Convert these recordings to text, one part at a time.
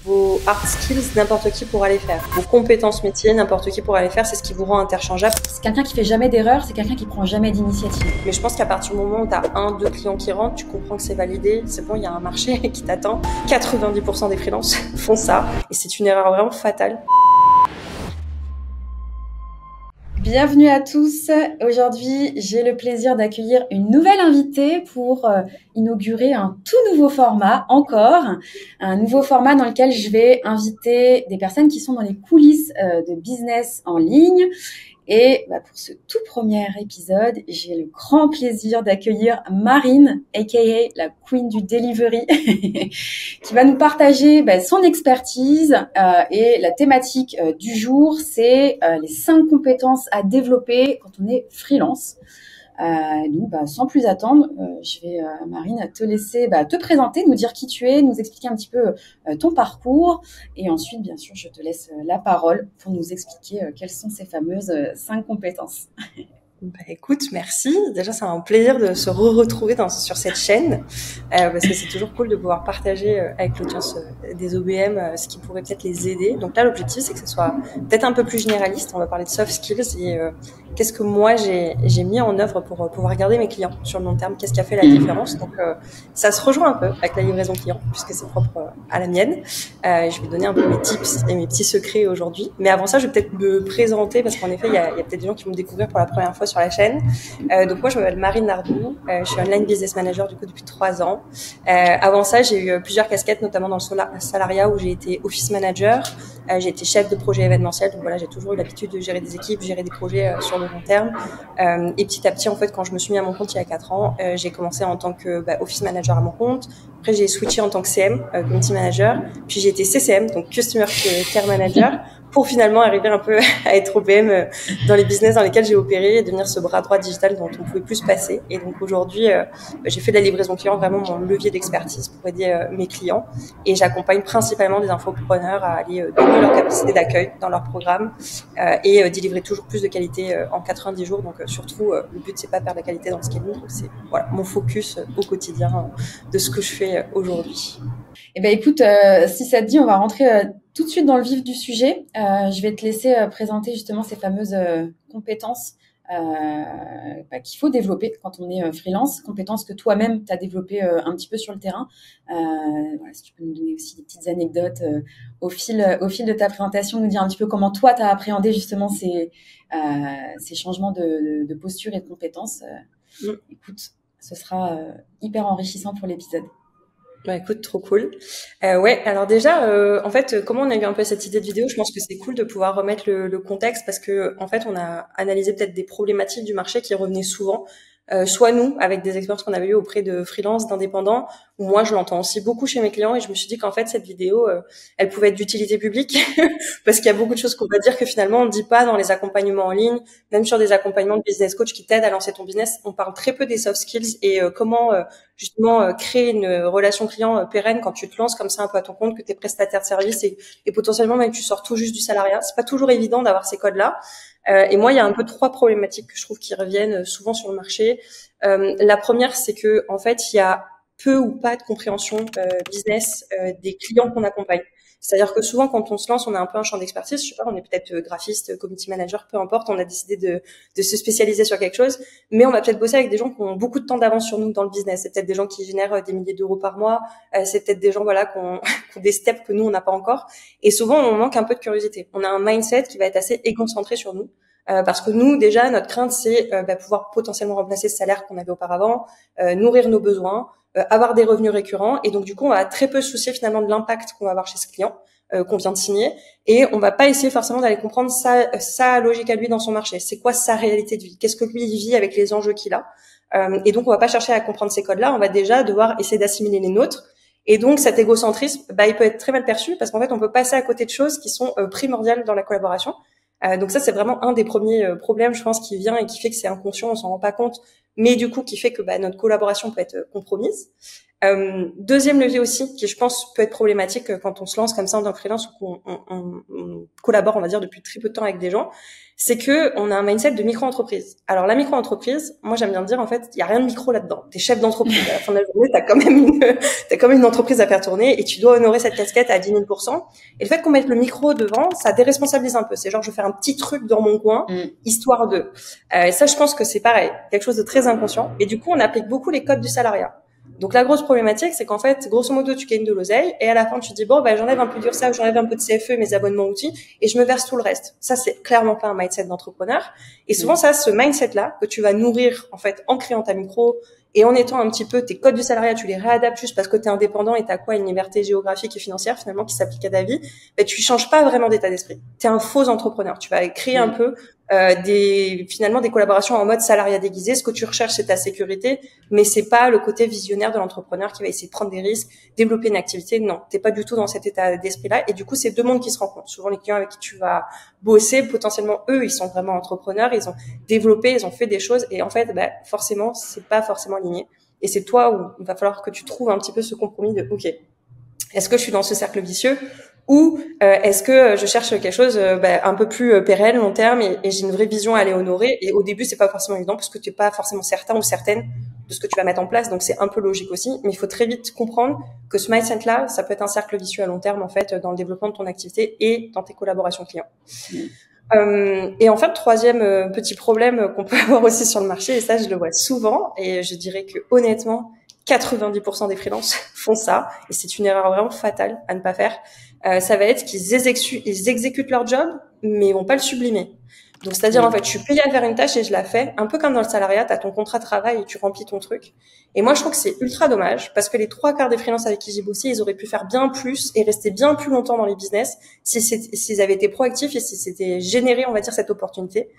Vos hard skills, n'importe qui pourra les faire. Vos compétences métiers, n'importe qui pourra les faire. C'est ce qui vous rend interchangeable. C'est quelqu'un qui fait jamais d'erreur, c'est quelqu'un qui prend jamais d'initiative. Mais je pense qu'à partir du moment où tu as 1-2 clients qui rentrent, tu comprends que c'est validé. C'est bon, il y a un marché qui t'attend. 90% des freelances font ça. Et c'est une erreur vraiment fatale. Bienvenue à tous. Aujourd'hui, j'ai le plaisir d'accueillir une nouvelle invitée pour inaugurer un tout nouveau format, un nouveau format dans lequel je vais inviter des personnes qui sont dans les coulisses de business en ligne. Et pour ce tout premier épisode, j'ai le grand plaisir d'accueillir Marine, aka la Queen du Delivery, qui va nous partager son expertise et la thématique du jour, c'est les 5 compétences à développer quand on est freelance. Donc, sans plus attendre, je vais, Marine, te laisser te présenter, nous dire qui tu es, nous expliquer un petit peu ton parcours. Et ensuite, bien sûr, je te laisse la parole pour nous expliquer quelles sont ces fameuses 5 compétences. Écoute, merci. Déjà, c'est un plaisir de se retrouver sur cette chaîne parce que c'est toujours cool de pouvoir partager avec l'audience des OBM ce qui pourrait peut-être les aider. Donc là, l'objectif, c'est que ce soit peut-être un peu plus généraliste. On va parler de soft skills et qu'est-ce que moi, j'ai mis en œuvre pour pouvoir garder mes clients sur le long terme. Qu'est-ce qui a fait la différence? Donc, ça se rejoint un peu avec la livraison client puisque c'est propre à la mienne. Je vais donner un peu mes tips et mes petits secrets aujourd'hui. Mais avant ça, je vais peut-être me présenter parce qu'en effet, il y a peut-être des gens qui vont me découvrir pour la première fois sur la chaîne. Donc moi, je m'appelle Marine Nardou. Je suis online business manager du coup depuis 3 ans. Avant ça, j'ai eu plusieurs casquettes, notamment dans le salariat où j'ai été office manager. J'ai été chef de projet événementiel. Donc voilà, j'ai toujours eu l'habitude de gérer des équipes, gérer des projets sur le long terme. Et petit à petit, en fait, quand je me suis mis à mon compte il y a 4 ans, j'ai commencé en tant que office manager à mon compte. Après, j'ai switché en tant que CM, community manager. Puis j'ai été CCM, donc customer care manager, pour finalement arriver un peu à être OBM dans les business dans lesquels j'ai opéré et devenir ce bras droit digital dont on pouvait plus se passer. Et donc aujourd'hui, j'ai fait de la livraison client vraiment mon levier d'expertise pour aider mes clients. Et j'accompagne principalement des infopreneurs à aller doubler leur capacité d'accueil dans leur programme et délivrer toujours plus de qualité en 90 jours. Donc surtout, le but, c'est pas perdre la qualité dans le scaling. Donc c'est mon focus au quotidien de ce que je fais aujourd'hui. Eh ben écoute, si ça te dit, on va rentrer tout de suite dans le vif du sujet. Je vais te laisser présenter justement ces fameuses compétences qu'il faut développer quand on est freelance, compétences que toi-même tu as développées un petit peu sur le terrain. Si tu peux nous donner aussi des petites anecdotes au fil de ta présentation, nous dire un petit peu comment toi tu as appréhendé justement ces changements de posture et de compétences. Écoute, ce sera hyper enrichissant pour l'épisode. Écoute, trop cool. Alors déjà, en fait, comment on a eu un peu cette idée de vidéo? Je pense que c'est cool de pouvoir remettre le contexte parce que, en fait, on a analysé peut-être des problématiques du marché qui revenaient souvent. Soit nous, avec des expériences qu'on avait eues auprès de freelance, d'indépendants, ou moi je l'entends aussi beaucoup chez mes clients et je me suis dit qu'en fait cette vidéo, elle pouvait être d'utilité publique parce qu'il y a beaucoup de choses qu'on va dire que finalement on ne dit pas dans les accompagnements en ligne, même sur des accompagnements de business coach qui t'aident à lancer ton business, on parle très peu des soft skills et comment justement créer une relation client pérenne quand tu te lances comme ça un peu à ton compte, que tu es prestataire de service et potentiellement même que tu sors tout juste du salariat. C'est pas toujours évident d'avoir ces codes-là. Et moi, il y a un peu 3 problématiques que je trouve qui reviennent souvent sur le marché. La première, c'est que en fait, il y a peu ou pas de compréhension business des clients qu'on accompagne. C'est-à-dire que souvent, quand on se lance, on a un peu un champ d'expertise. Je sais pas, on est peut-être graphiste, community manager, peu importe. On a décidé de se spécialiser sur quelque chose, mais on va peut-être bosser avec des gens qui ont beaucoup de temps d'avance sur nous dans le business. C'est peut-être des gens qui génèrent des milliers d'euros par mois. C'est peut-être des gens qui ont des steps que nous on n'a pas encore. Et souvent, on manque un peu de curiosité. On a un mindset qui va être assez égocentré sur nous. Parce que nous, déjà, notre crainte, c'est pouvoir potentiellement remplacer ce salaire qu'on avait auparavant, nourrir nos besoins, avoir des revenus récurrents. Et donc, du coup, on va très peu se soucier finalement de l'impact qu'on va avoir chez ce client qu'on vient de signer. Et on va pas essayer forcément d'aller comprendre sa logique à lui dans son marché. C'est quoi sa réalité de vie? Qu'est-ce que lui, il vit avec les enjeux qu'il a? Et donc, on va pas chercher à comprendre ces codes-là. On va déjà devoir essayer d'assimiler les nôtres. Et donc, cet égocentrisme, il peut être très mal perçu parce qu'en fait, on peut passer à côté de choses qui sont primordiales dans la collaboration. Donc ça, c'est vraiment un des premiers problèmes, je pense, qui vient et qui fait que c'est inconscient, on s'en rend pas compte, mais du coup, qui fait que notre collaboration peut être compromise. Deuxième levier aussi, qui je pense peut être problématique quand on se lance comme ça en freelance ou qu'on collabore, on va dire, depuis très peu de temps avec des gens, c'est que on a un mindset de micro-entreprise. Alors la micro-entreprise, moi j'aime bien dire en fait, il y a rien de micro là-dedans. T'es chef d'entreprise. À la fin de la journée, t'as quand même une entreprise à faire tourner et tu dois honorer cette casquette à 10 000%. Et le fait qu'on mette le micro devant, ça déresponsabilise un peu. C'est genre je fais un petit truc dans mon coin, histoire de. Et ça, je pense que c'est pareil, quelque chose de très inconscient. Et du coup, on applique beaucoup les codes du salariat. Donc la grosse problématique, c'est qu'en fait, grosso modo, tu gagnes de l'oseille et à la fin, tu dis bon, bah j'enlève un peu d'URSSAF, j'enlève un peu de CFE, mes abonnements outils et je me verse tout le reste. Ça, c'est clairement pas un mindset d'entrepreneur. Et souvent, ça, ce mindset-là que tu vas nourrir en fait en créant ta micro et en étant un petit peu tes codes du salariat, tu les réadaptes juste parce que tu es indépendant et t'as quoi une liberté géographique et financière finalement qui s'applique à ta vie. Ben tu changes pas vraiment d'état d'esprit. T'es un faux entrepreneur. Tu vas créer un peu finalement des collaborations en mode salariat déguisé. Ce que tu recherches, c'est ta sécurité, mais c'est pas le côté visionnaire de l'entrepreneur qui va essayer de prendre des risques, développer une activité. Non, t'es pas du tout dans cet état d'esprit-là. Et du coup, c'est deux mondes qui se rencontrent. Souvent, les clients avec qui tu vas bosser, potentiellement, eux, ils sont vraiment entrepreneurs, ils ont développé, ils ont fait des choses, et en fait, bah, forcément, c'est pas forcément aligné. Et c'est toi où il va falloir que tu trouves un petit peu ce compromis de, ok, est-ce que je suis dans ce cercle vicieux ou est-ce que je cherche quelque chose un peu plus pérenne, long terme et j'ai une vraie vision à aller honorer. Et au début, c'est pas forcément évident parce que tu es pas forcément certain ou certaine de ce que tu vas mettre en place. Donc, c'est un peu logique aussi. Mais il faut très vite comprendre que ce mindset-là, ça peut être un cercle vicieux à long terme, en fait, dans le développement de ton activité et dans tes collaborations clients. Et en fait, troisième petit problème qu'on peut avoir aussi sur le marché, et ça, je le vois souvent, et je dirais que honnêtement, 90% des freelances font ça, et c'est une erreur vraiment fatale à ne pas faire. Ça va être qu'ils exécutent leur job, mais ils vont pas le sublimer. Donc, c'est-à-dire, en fait, je suis payée à faire une tâche et je la fais, un peu comme dans le salariat, t'as ton contrat de travail et tu remplis ton truc. Et moi, je trouve que c'est ultra dommage, parce que les 3/4 des freelances avec qui j'ai bossé, ils auraient pu faire bien plus et rester bien plus longtemps dans les business s'ils avaient été proactifs et si c'était généré, on va dire, cette opportunité.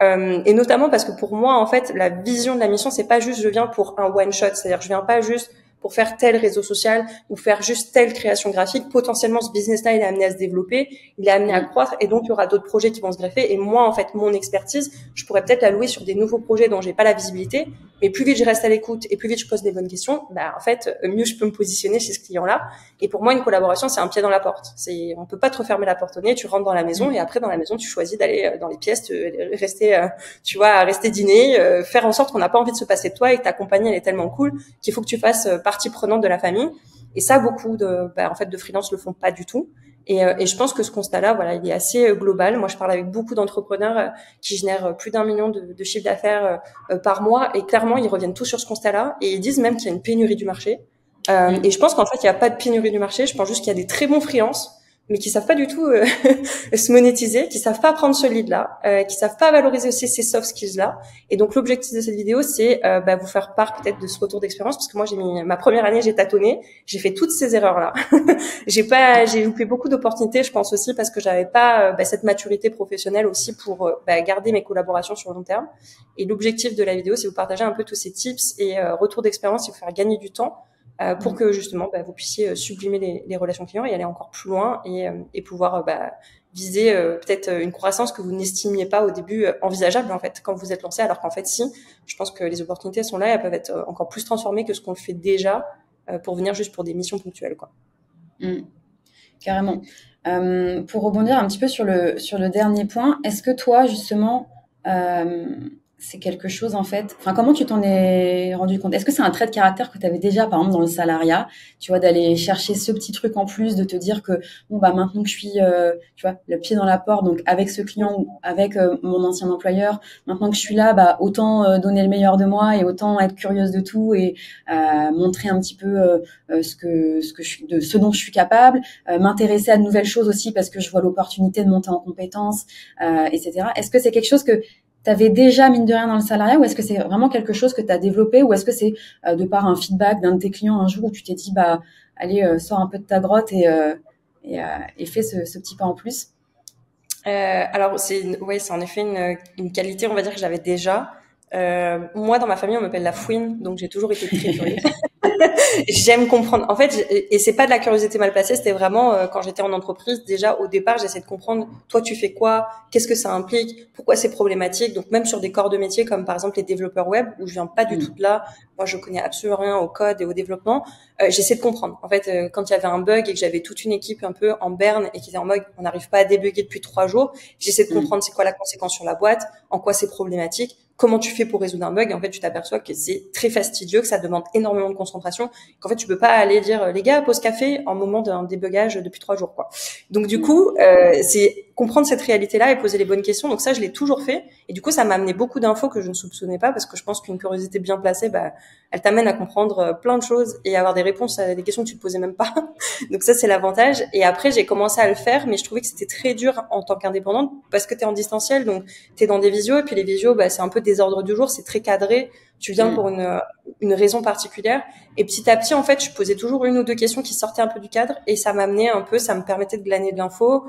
Et notamment parce que pour moi, en fait, la vision de la mission, c'est pas juste je viens pour un one shot, c'est-à-dire je viens pas juste pour faire tel réseau social ou faire juste telle création graphique. Potentiellement, ce business-là, il est amené à se développer, il est amené à croître et donc il y aura d'autres projets qui vont se greffer. Et moi, en fait, mon expertise, je pourrais peut-être la louer sur des nouveaux projets dont j'ai pas la visibilité. Mais plus vite je reste à l'écoute et plus vite je pose des bonnes questions, bah, en fait, mieux je peux me positionner chez ce client-là. Et pour moi, une collaboration, c'est un pied dans la porte. On peut pas te refermer la porte au nez, tu rentres dans la maison et après, dans la maison, tu choisis d'aller dans les pièces, rester dîner, faire en sorte qu'on n'a pas envie de se passer de toi et que ta compagnie, elle est tellement cool qu'il faut que tu fasses partie prenante de la famille. Et ça, beaucoup de freelance le font pas du tout. Et je pense que ce constat-là, voilà, il est assez global. Moi, je parle avec beaucoup d'entrepreneurs qui génèrent plus d'1 million de chiffre d'affaires par mois, et clairement, ils reviennent tous sur ce constat-là, et ils disent même qu'il y a une pénurie du marché. Et je pense qu'en fait, il n'y a pas de pénurie du marché. Je pense juste qu'il y a des très bons freelances, mais qui savent pas du tout se monétiser, qui savent pas prendre ce lead-là, qui savent pas valoriser aussi ces soft skills-là. Et donc l'objectif de cette vidéo, c'est vous faire part peut-être de ce retour d'expérience, parce que moi ma première année, j'ai tâtonné, j'ai fait toutes ces erreurs-là. J'ai loupé beaucoup d'opportunités, je pense aussi parce que j'avais pas cette maturité professionnelle aussi pour garder mes collaborations sur le long terme. Et l'objectif de la vidéo, c'est vous partager un peu tous ces tips et retours d'expérience et vous faire gagner du temps. Pour que justement vous puissiez sublimer les relations clients et aller encore plus loin et pouvoir viser peut-être une croissance que vous n'estimiez pas au début envisageable en fait quand vous êtes lancé, alors qu'en fait si, je pense que les opportunités sont là et elles peuvent être encore plus transformées que ce qu'on fait déjà pour venir juste pour des missions ponctuelles quoi. Carrément. Pour rebondir un petit peu sur le dernier point, est-ce que toi justement c'est quelque chose en fait, enfin comment tu t'en es rendu compte? Est-ce que c'est un trait de caractère que tu avais déjà par exemple dans le salariat, tu vois, d'aller chercher ce petit truc en plus, de te dire que bon maintenant que je suis tu vois, le pied dans la porte, donc avec ce client ou avec mon ancien employeur, maintenant que je suis là, autant donner le meilleur de moi et autant être curieuse de tout et montrer un petit peu ce dont je suis capable, m'intéresser à de nouvelles choses aussi parce que je vois l'opportunité de monter en compétences, etc. Est-ce que c'est quelque chose que t'avais déjà mine de rien dans le salariat, ou est-ce que c'est vraiment quelque chose que tu as développé, ou est-ce que c'est de par un feedback d'un de tes clients un jour où tu t'es dit allez sors un peu de ta grotte et fais ce petit pas en plus? Alors c'est en effet une qualité, on va dire, que j'avais déjà. Moi dans ma famille on m'appelle la fouine, donc j'ai toujours été très curieuse. J'aime comprendre. En fait, et c'est pas de la curiosité mal placée, c'était vraiment quand j'étais en entreprise. Déjà au départ, j'essaie de comprendre. Toi, tu fais quoi? Qu'est-ce que ça implique? Pourquoi c'est problématique? Donc même sur des corps de métier comme par exemple les développeurs web, où je viens pas du tout de là. Moi, je connais absolument rien au code et au développement. J'essaie de comprendre. En fait, quand il y avait un bug et que j'avais toute une équipe un peu en berne et qui était en mode on n'arrive pas à débugger depuis 3 jours, j'essaie de comprendre c'est quoi la conséquence sur la boîte, en quoi c'est problématique, comment tu fais pour résoudre un bug. Et en fait, tu t'aperçois que c'est très fastidieux, que ça demande énormément de concentration, qu'en fait, tu peux pas aller dire les gars, pause café en moment d'un débugage depuis 3 jours, quoi. Donc du coup, c'est comprendre cette réalité-là et poser les bonnes questions. Donc ça, je l'ai toujours fait. Et du coup, ça m'a amené beaucoup d'infos que je ne soupçonnais pas, parce que je pense qu'une curiosité bien placée, elle t'amène à comprendre plein de choses et avoir des réponses à des questions que tu te posais même pas. Donc ça, c'est l'avantage. Et après, j'ai commencé à le faire, mais je trouvais que c'était très dur en tant qu'indépendante parce que t'es en distanciel, donc t'es dans des visios, et puis les visios, c'est un peu des ordres du jour, c'est très cadré. Tu viens pour une raison particulière. Et petit à petit, en fait, je posais toujours une ou deux questions qui sortaient un peu du cadre, et ça m'amenait un peu, ça me permettait de glaner de l'info.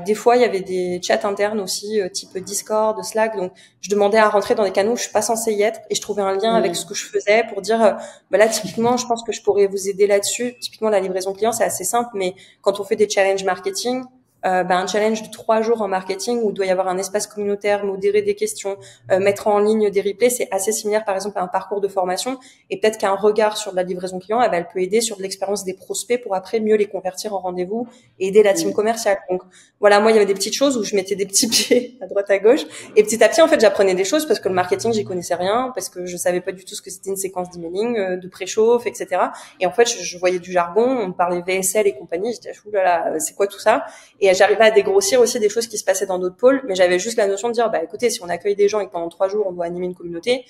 Des fois, il y avait des chats internes aussi, type Discord, Slack. Donc, je demandais à rentrer dans des canaux où je suis pas censée y être, et je trouvais un lien avec ce que je faisais pour dire, là, typiquement, je pense que je pourrais vous aider là-dessus. Typiquement, la livraison client, c'est assez simple, mais quand on fait des challenges marketing, un challenge de 3 jours en marketing où il doit y avoir un espace communautaire, modérer des questions, mettre en ligne des replays, c'est assez similaire par exemple à un parcours de formation. Et peut-être qu'un regard sur de la livraison client, elle peut aider sur de l'expérience des prospects pour après mieux les convertir en rendez-vous et aider la team commerciale. Donc voilà, moi il y avait des petites choses où je mettais des petits pieds à droite à gauche, et petit à petit en fait j'apprenais des choses, parce que le marketing j'y connaissais rien, parce que je savais pas du tout ce que c'était une séquence d'emailing, de préchauffe, etc. Et en fait je voyais du jargon, on parlait VSL et compagnie, j'étais oulala, c'est quoi tout ça? Et j'arrivais à dégrossir aussi des choses qui se passaient dans d'autres pôles, mais j'avais juste la notion de dire, écoutez, si on accueille des gens et que pendant 3 jours on doit animer une communauté,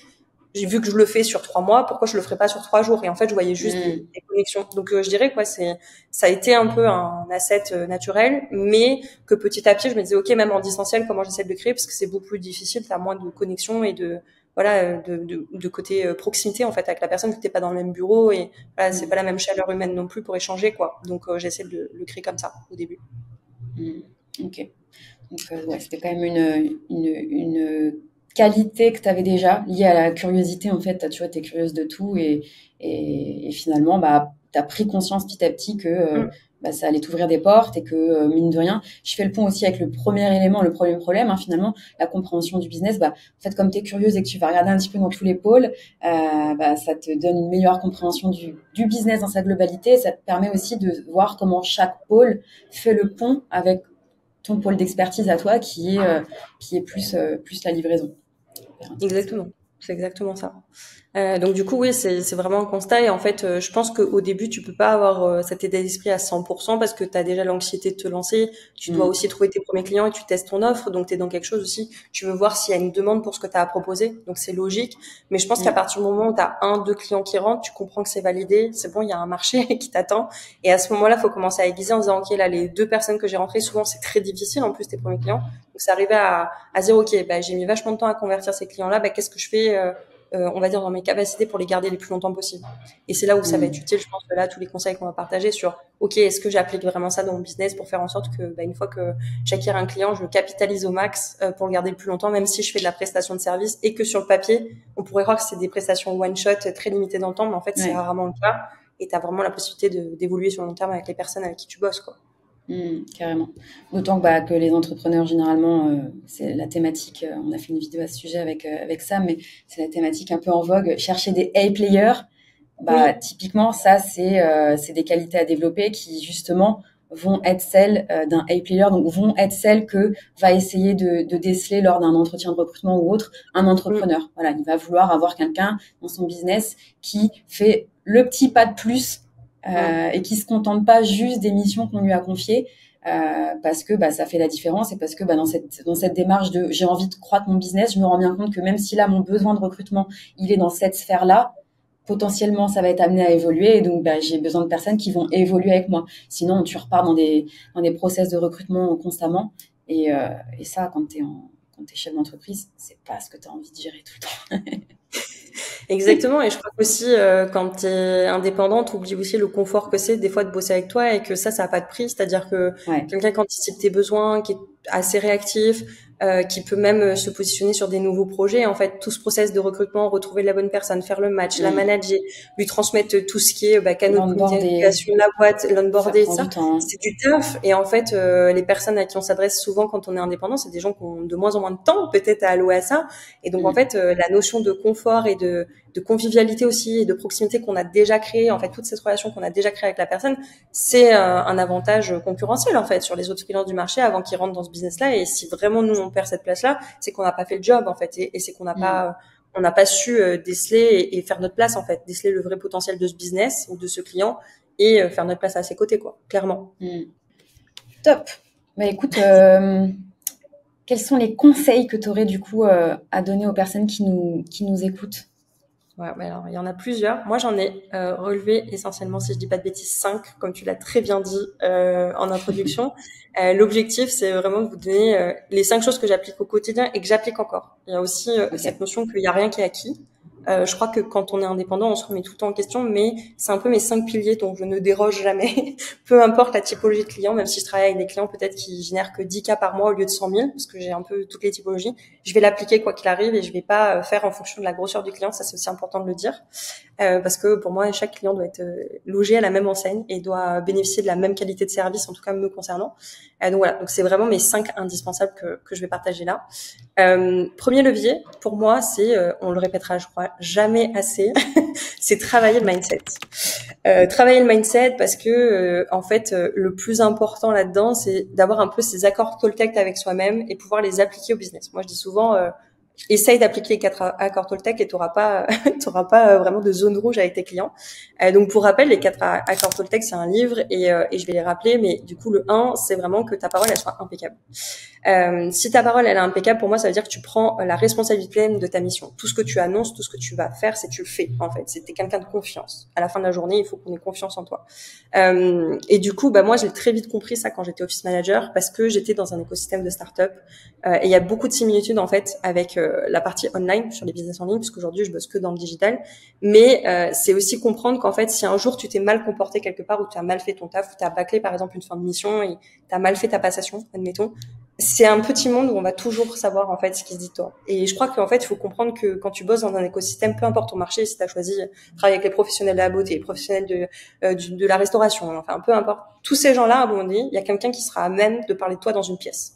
j'ai vu que je le fais sur 3 mois, pourquoi je le ferais pas sur 3 jours? Et en fait, je voyais juste des connexions. Donc, je dirais quoi, ça a été un peu un asset naturel, mais que petit à petit, je me disais, ok, même en distanciel, comment j'essaie de le créer, parce que c'est beaucoup plus difficile, t'as moins de connexions et de côté proximité en fait avec la personne, que t'es pas dans le même bureau, et voilà, c'est pas la même chaleur humaine non plus pour échanger, quoi. Donc, j'essaie de le créer comme ça au début. Ok. Donc, c'était quand même une qualité que tu avais déjà, liée à la curiosité. En fait, tu as toujours été curieuse de tout, et finalement, tu as pris conscience petit à petit que ça allait t'ouvrir des portes, et que, mine de rien, je fais le pont aussi avec le premier élément, le premier problème, finalement, la compréhension du business. En fait, comme tu es curieuse et que tu vas regarder un petit peu dans tous les pôles, ça te donne une meilleure compréhension du business dans sa globalité, et ça te permet aussi de voir comment chaque pôle fait le pont avec ton pôle d'expertise à toi, qui est plus la livraison. Exactement, c'est exactement ça. Donc du coup, oui, c'est vraiment un constat. Et en fait, je pense qu'au début, tu peux pas avoir cet état d'esprit à 100%, parce que tu as déjà l'anxiété de te lancer. Tu dois aussi trouver tes premiers clients, et tu testes ton offre. Donc tu es dans quelque chose aussi. Tu veux voir s'il y a une demande pour ce que tu as à proposer. Donc c'est logique. Mais je pense qu'à partir du moment où tu as 1-2 clients qui rentrent, tu comprends que c'est validé. C'est bon, il y a un marché qui t'attend. Et à ce moment-là, il faut commencer à aiguiser en disant, OK, là, les 2 personnes que j'ai rentrées, souvent, c'est très difficile. En plus, tes premiers clients. Donc c'est arrivé à dire, OK, j'ai mis vachement de temps à convertir ces clients-là. Qu'est-ce que je fais on va dire dans mes capacités pour les garder les plus longtemps possible. Et c'est là où ça va être utile, je pense, que là, tous les conseils qu'on va partager sur, OK, est-ce que j'applique vraiment ça dans mon business pour faire en sorte que, une fois que j'acquiers un client, je le capitalise au max pour le garder le plus longtemps, même si je fais de la prestation de service, et que sur le papier, on pourrait croire que c'est des prestations one shot très limitées dans le temps, mais en fait, c'est rarement le cas, et tu as vraiment la possibilité d'évoluer sur le long terme avec les personnes avec qui tu bosses, quoi. Carrément. D'autant que les entrepreneurs, généralement, c'est la thématique, on a fait une vidéo à ce sujet avec Sam, mais c'est la thématique un peu en vogue, chercher des A-players. Typiquement, ça, c'est des qualités à développer qui, justement, vont être celles d'un A-player, donc vont être celles que va essayer de déceler lors d'un entretien de recrutement ou autre un entrepreneur. Voilà, il va vouloir avoir quelqu'un dans son business qui fait le petit pas de plus, et qui se contente pas juste des missions qu'on lui a confiées, parce que ça fait la différence, et parce que dans cette démarche de j'ai envie de croître mon business, je me rends bien compte que même si là mon besoin de recrutement il est dans cette sphère-là, potentiellement ça va être amené à évoluer, et donc j'ai besoin de personnes qui vont évoluer avec moi. Sinon tu repars dans des process de recrutement constamment, et ça, quand t'es chef d'entreprise, c'est pas ce que tu as envie de gérer tout le temps. Exactement. Et je crois qu'aussi, quand tu es indépendante, oublie aussi le confort que c'est des fois de bosser avec toi, et que ça n'a pas de prix. C'est-à-dire que quelqu'un qui anticipe tes besoins, qui est assez réactif, qui peut même se positionner sur des nouveaux projets. En fait, tout ce process de recrutement, retrouver la bonne personne, faire le match, la manager, lui transmettre tout ce qui est canaux de communication, la boîte, l'onboarder, ça c'est du taf. Et en fait, les personnes à qui on s'adresse souvent quand on est indépendant, c'est des gens qui ont de moins en moins de temps peut-être à allouer à ça. Et donc en fait, la notion de confort et de convivialité aussi et de proximité qu'on a déjà créé, en fait, toute cette relation qu'on a déjà créée avec la personne, c'est un avantage concurrentiel en fait sur les autres freelances du marché avant qu'ils rentrent dans ce business-là. Et si vraiment nous on perd cette place-là, c'est qu'on n'a pas fait le job en fait, et c'est qu'on n'a pas on n'a pas su déceler et faire notre place en fait, déceler le vrai potentiel de ce business ou de ce client et faire notre place à ses côtés quoi, clairement. Top. Bah écoute, quels sont les conseils que tu aurais du coup à donner aux personnes qui nous écoutent? Ouais, alors il y en a plusieurs. Moi, j'en ai relevé essentiellement, si je dis pas de bêtises, 5, comme tu l'as très bien dit en introduction. L'objectif, c'est vraiment de vous donner les 5 choses que j'applique au quotidien et que j'applique encore. Il y a aussi cette notion qu'il y a rien qui est acquis. Je crois que quand on est indépendant, on se remet tout le temps en question, mais c'est un peu mes 5 piliers dont je ne déroge jamais. Peu importe la typologie de client, même si je travaille avec des clients peut-être qui génèrent que 10 cas par mois au lieu de 100 000, parce que j'ai un peu toutes les typologies, je vais l'appliquer quoi qu'il arrive et je vais pas faire en fonction de la grosseur du client. Ça, c'est aussi important de le dire. Parce que pour moi, chaque client doit être logé à la même enseigne et doit bénéficier de la même qualité de service, en tout cas me concernant. Donc voilà, donc c'est vraiment mes 5 indispensables que je vais partager là. Premier levier, pour moi, c'est, on le répétera, je crois, jamais assez, c'est travailler le mindset. Travailler le mindset parce que, en fait, le plus important là-dedans, c'est d'avoir un peu ces accords Toltec avec soi-même et pouvoir les appliquer au business. Moi, je dis souvent, essaye d'appliquer les 4 accords Toltec et t'auras pas vraiment de zone rouge avec tes clients. Donc pour rappel, les 4 accords Toltec, c'est un livre et je vais les rappeler, mais du coup le 1, c'est vraiment que ta parole elle soit impeccable. Si ta parole elle est impeccable, pour moi ça veut dire que tu prends la responsabilité pleine de ta mission. Tout ce que tu annonces, tout ce que tu vas faire, c'est tu le fais en fait. C'est t'es quelqu'un de confiance. À la fin de la journée, il faut qu'on ait confiance en toi. Et du coup, moi j'ai très vite compris ça quand j'étais office manager parce que j'étais dans un écosystème de start-up et il y a beaucoup de similitudes en fait avec la partie online sur les business en ligne, parce qu'aujourd'hui je bosse que dans le digital, mais c'est aussi comprendre qu'en fait si un jour tu t'es mal comporté quelque part ou tu as mal fait ton taf ou tu as bâclé par exemple une fin de mission et tu as mal fait ta passation, admettons, c'est un petit monde où on va toujours savoir en fait ce qui se dit de toi. Et je crois qu'en fait il faut comprendre que quand tu bosses dans un écosystème, peu importe ton marché, si tu as choisi de travailler avec les professionnels de la beauté, les professionnels de la restauration, enfin peu importe, tous ces gens-là, à un moment donné, il y a quelqu'un qui sera à même de parler de toi dans une pièce.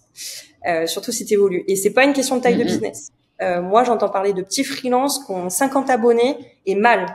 Surtout si tu évolues. Et c'est pas une question de taille de business. Moi, j'entends parler de petits freelances qui ont 50 abonnés et mal.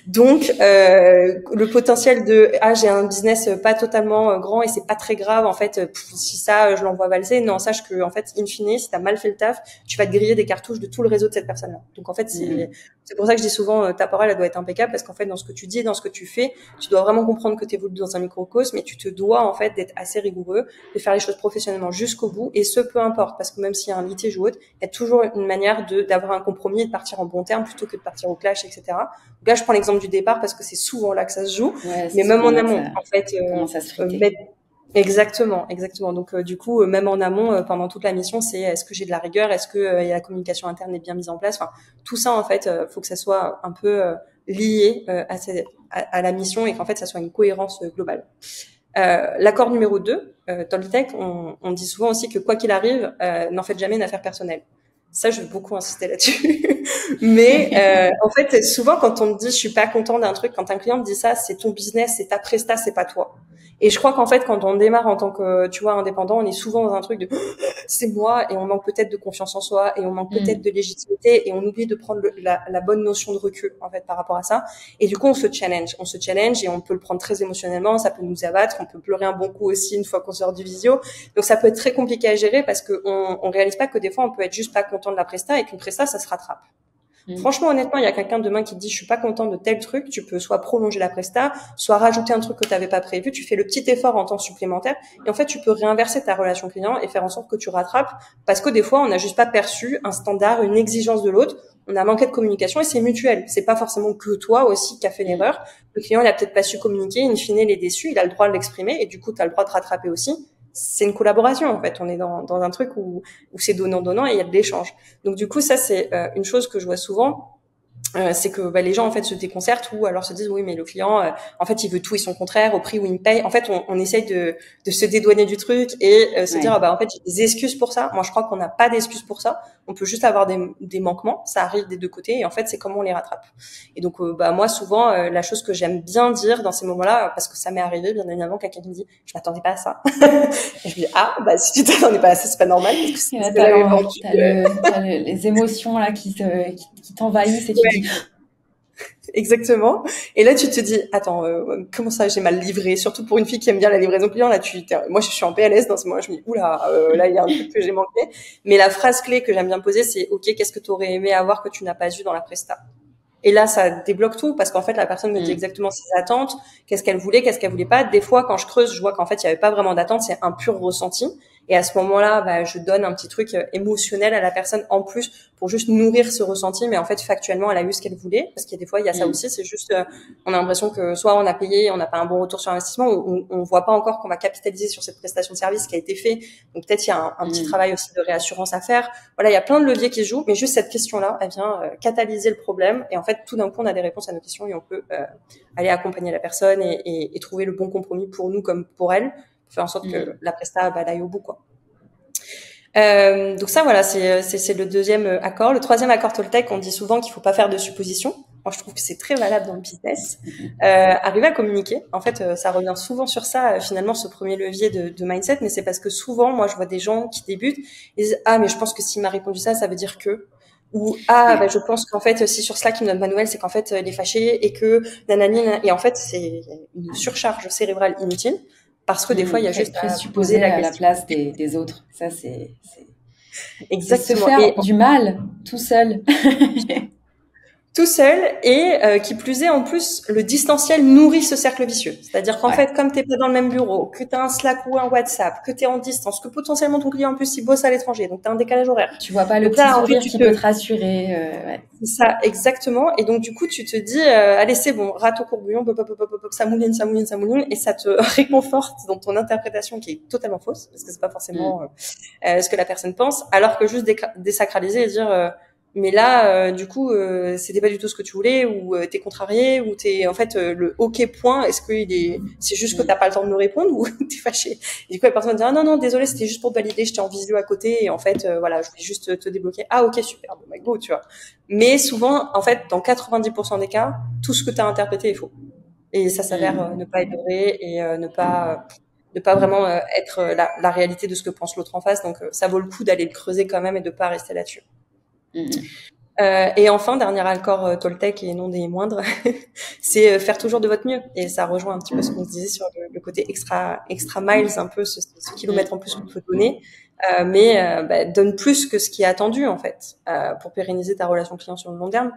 Donc, le potentiel de j'ai un business pas totalement grand et c'est pas très grave en fait. Si ça, je l'envoie valser. Non, sache que en fait, in fine, si t'as mal fait le taf, tu vas te griller des cartouches de tout le réseau de cette personne-là. Donc en fait, c'est pour ça que je dis souvent ta parole elle doit être impeccable parce qu'en fait, dans ce que tu dis, dans ce que tu fais, tu dois vraiment comprendre que tu évolues dans un microcosme et tu te dois en fait d'être assez rigoureux, de faire les choses professionnellement jusqu'au bout et ce peu importe parce que même s'il y a un litige ou autre, il y a toujours une manière d'avoir un compromis et de partir en bon terme plutôt que de partir au clash, etc. Donc là, je prends l'exemple du départ parce que c'est souvent là que ça se joue. Ouais, mais même en amont, en fait, commence à se friter. Exactement. Donc du coup, même en amont, pendant toute la mission, c'est est-ce que j'ai de la rigueur, est-ce que la communication interne est bien mise en place. Enfin, tout ça en fait, faut que ça soit un peu lié à la mission et qu'en fait, ça soit une cohérence globale. L'accord numéro 2, Toltec, on dit souvent aussi que quoi qu'il arrive, n'en faites jamais une affaire personnelle. Ça, je veux beaucoup insister là-dessus. Mais en fait, souvent, quand on me dit je suis pas content d'un truc, quand un client me dit ça, c'est ton business, c'est ta presta, c'est pas toi. Et je crois qu'en fait, quand on démarre en tant que, tu vois, indépendant, on est souvent dans un truc de c'est moi et on manque peut-être de confiance en soi et on manque peut-être de légitimité et on oublie de prendre la bonne notion de recul en fait par rapport à ça. Et du coup, on se challenge et on peut le prendre très émotionnellement, ça peut nous abattre, on peut pleurer un bon coup aussi une fois qu'on sort du visio. Donc ça peut être très compliqué à gérer parce que on réalise pas que des fois on peut être juste pas content de la presta et qu'une presta ça se rattrape. Franchement, honnêtement, il y a quelqu'un demain qui te dit je suis pas content de tel truc, tu peux soit prolonger la presta, soit rajouter un truc que tu n'avais pas prévu, tu fais le petit effort en temps supplémentaire et en fait, tu peux réinverser ta relation client et faire en sorte que tu rattrapes parce que des fois, on n'a juste pas perçu un standard, une exigence de l'autre, on a manqué de communication et c'est mutuel. C'est pas forcément que toi aussi qui a fait l'erreur. Le client, il a peut-être pas su communiquer, in fine, il est déçu, il a le droit de l'exprimer et du coup, tu as le droit de rattraper aussi. C'est une collaboration en fait, on est dans un truc où c'est donnant et il y a de l'échange. Donc du coup ça c'est une chose que je vois souvent c'est que les gens en fait se déconcertent ou alors se disent oui mais le client en fait il veut tout et son contraire au prix où il me paye. En fait on essaye de se dédouaner du truc et se dire en fait j'ai des excuses pour ça. Moi je crois qu'on n'a pas d'excuses pour ça. On peut juste avoir des manquements, ça arrive des deux côtés et en fait c'est comment on les rattrape. Et donc moi souvent la chose que j'aime bien dire dans ces moments-là, parce que ça m'est arrivé bien évidemment, quelqu'un qui me dit je m'attendais pas à ça. Et je me dis si tu t'attendais pas à ça c'est pas normal parce que c'est ce que j'avais vendu. T'as les émotions là qui t'envahissent et tu dis Exactement. Et là, tu te dis, attends, comment ça, j'ai mal livré? Surtout pour une fille qui aime bien la livraison client. Là, moi, je suis en PLS dans ce moment. Je me dis, oula, là, il y a un truc que j'ai manqué. Mais la phrase clé que j'aime bien poser, c'est, ok, qu'est-ce que tu aurais aimé avoir que tu n'as pas eu dans la presta? Et là, ça débloque tout parce qu'en fait, la personne me dit exactement ses attentes, qu'est-ce qu'elle voulait pas. Des fois, quand je creuse, je vois qu'en fait, il y avait pas vraiment d'attente, c'est un pur ressenti. Et à ce moment-là, je donne un petit truc émotionnel à la personne en plus pour juste nourrir ce ressenti. Mais en fait, factuellement, elle a eu ce qu'elle voulait. Parce qu'il y a des fois, il y a ça aussi. C'est juste, on a l'impression que soit on a payé, on n'a pas un bon retour sur investissement, ou on voit pas encore qu'on va capitaliser sur cette prestation de service qui a été fait. Donc peut-être il y a un petit travail aussi de réassurance à faire. Voilà, il y a plein de leviers qui se jouent. Mais juste cette question-là, elle vient catalyser le problème. Et en fait, tout d'un coup, on a des réponses à nos questions et on peut aller accompagner la personne et trouver le bon compromis pour nous comme pour elle, pour faire en sorte que la presta aille au bout, quoi. Donc ça, voilà, c'est le deuxième accord. Le troisième accord Toltec, on dit souvent qu'il faut pas faire de suppositions. Moi, je trouve que c'est très valable dans le business. Arriver à communiquer. En fait, ça revient souvent sur ça, finalement, ce premier levier de mindset, mais c'est parce que souvent, moi, je vois des gens qui débutent, ils disent, ah, mais je pense que s'il m'a répondu ça, ça veut dire que, ou, je pense qu'en fait, si sur Slack, il me donne ma nouvelle, c'est qu'en fait, il est fâché et que, nanani, et en fait, c'est une surcharge cérébrale inutile. Parce que des fois, il y a juste à supposer à la place des autres. Ça, c'est exactement. Se faire du mal tout seul. Tout seul et qui plus est en plus le distanciel nourrit ce cercle vicieux. C'est-à-dire qu'en fait comme t'es pas dans le même bureau, que t'as un Slack ou un WhatsApp, que t'es en distance, que potentiellement ton client en plus il bosse à l'étranger, donc t'as un décalage horaire. Tu vois pas le petit sourire qui peut te rassurer. C'est ça exactement. Et donc du coup tu te dis allez c'est bon, rate au courbouillon, ça mouline et ça te réconforte dans ton interprétation qui est totalement fausse parce que c'est pas forcément ce que la personne pense, alors que juste désacraliser et dire mais là, du coup, c'était pas du tout ce que tu voulais, ou t'es contrarié, ou t'es en fait le OK point. Est-ce que c'est juste que t'as pas le temps de me répondre, ou t'es fâché? Et du coup, la personne va dire ah non, désolé, c'était juste pour te valider, j'étais en visio à côté, et en fait, voilà, je voulais juste te débloquer. Ah ok, super, bon, go, tu vois. Mais souvent, en fait, dans 90% des cas, tout ce que t'as interprété est faux, et ça s'avère ne pas être vrai et ne pas vraiment être la réalité de ce que pense l'autre en face. Donc, ça vaut le coup d'aller le creuser quand même et de pas rester là-dessus. Et enfin, dernier accord Toltec et non des moindres, c'est faire toujours de votre mieux. Et ça rejoint un petit peu ce qu'on se disait sur le côté extra miles, un peu ce kilomètre en plus qu'on peut donner, mais donne plus que ce qui est attendu en fait pour pérenniser ta relation client sur le long terme.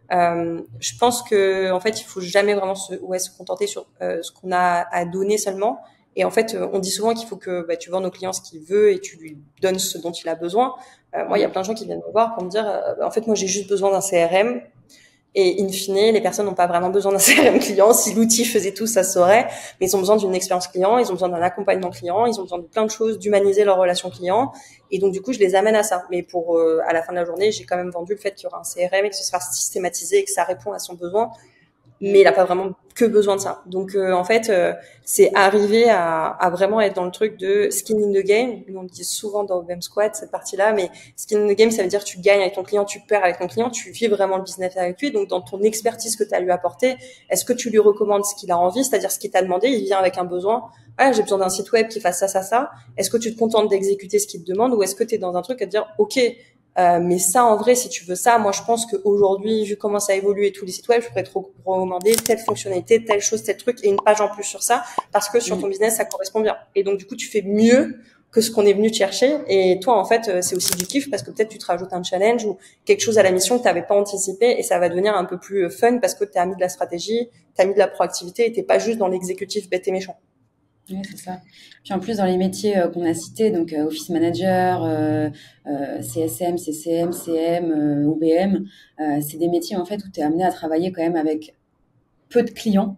Je pense que en fait, il faut jamais vraiment se contenter sur ce qu'on a à donner seulement. Et en fait, on dit souvent qu'il faut que tu vends au client ce qu'il veut et tu lui donnes ce dont il a besoin. Moi, il y a plein de gens qui viennent me voir pour me dire, en fait, moi, j'ai juste besoin d'un CRM. Et in fine, les personnes n'ont pas vraiment besoin d'un CRM client. Si l'outil faisait tout, ça se saurait. Mais ils ont besoin d'une expérience client, ils ont besoin d'un accompagnement client, ils ont besoin de plein de choses, d'humaniser leur relation client. Et donc, du coup, je les amène à ça. Mais pour à la fin de la journée, j'ai quand même vendu le fait qu'il y aura un CRM et que ce sera systématisé et que ça répond à son besoin. Mais il a pas vraiment que besoin de ça. Donc en fait, c'est arriver à vraiment être dans le truc de skin in the game. On dit souvent dans BEM Squad cette partie-là, mais skin in the game, ça veut dire tu gagnes avec ton client, tu perds avec ton client, tu vis vraiment le business avec lui. Donc dans ton expertise que tu as lui apporté, est-ce que tu lui recommandes ce qu'il a envie, c'est-à-dire ce qu'il t'a demandé, il vient avec un besoin. Ah, j'ai besoin d'un site web qui fasse ça. Est-ce que tu te contentes d'exécuter ce qu'il te demande ou est-ce que tu es dans un truc à te dire OK, mais ça, en vrai, si tu veux ça, moi, je pense qu'aujourd'hui, vu comment ça évolue tous les sites web, je pourrais te recommander telle fonctionnalité, telle chose, tel truc, et une page en plus sur ça, parce que sur ton business, ça correspond bien. Et donc, du coup, tu fais mieux que ce qu'on est venu te chercher. Et toi, en fait, c'est aussi du kiff, parce que peut-être tu te rajoutes un challenge ou quelque chose à la mission que tu n'avais pas anticipé, et ça va devenir un peu plus fun, parce que tu as mis de la stratégie, tu as mis de la proactivité, et t'es pas juste dans l'exécutif bête et méchant. Oui, c'est ça. Puis en plus, dans les métiers qu'on a cités, donc Office Manager, CSM, CCM, CM, OBM, c'est des métiers en fait où tu es amené à travailler quand même avec peu de clients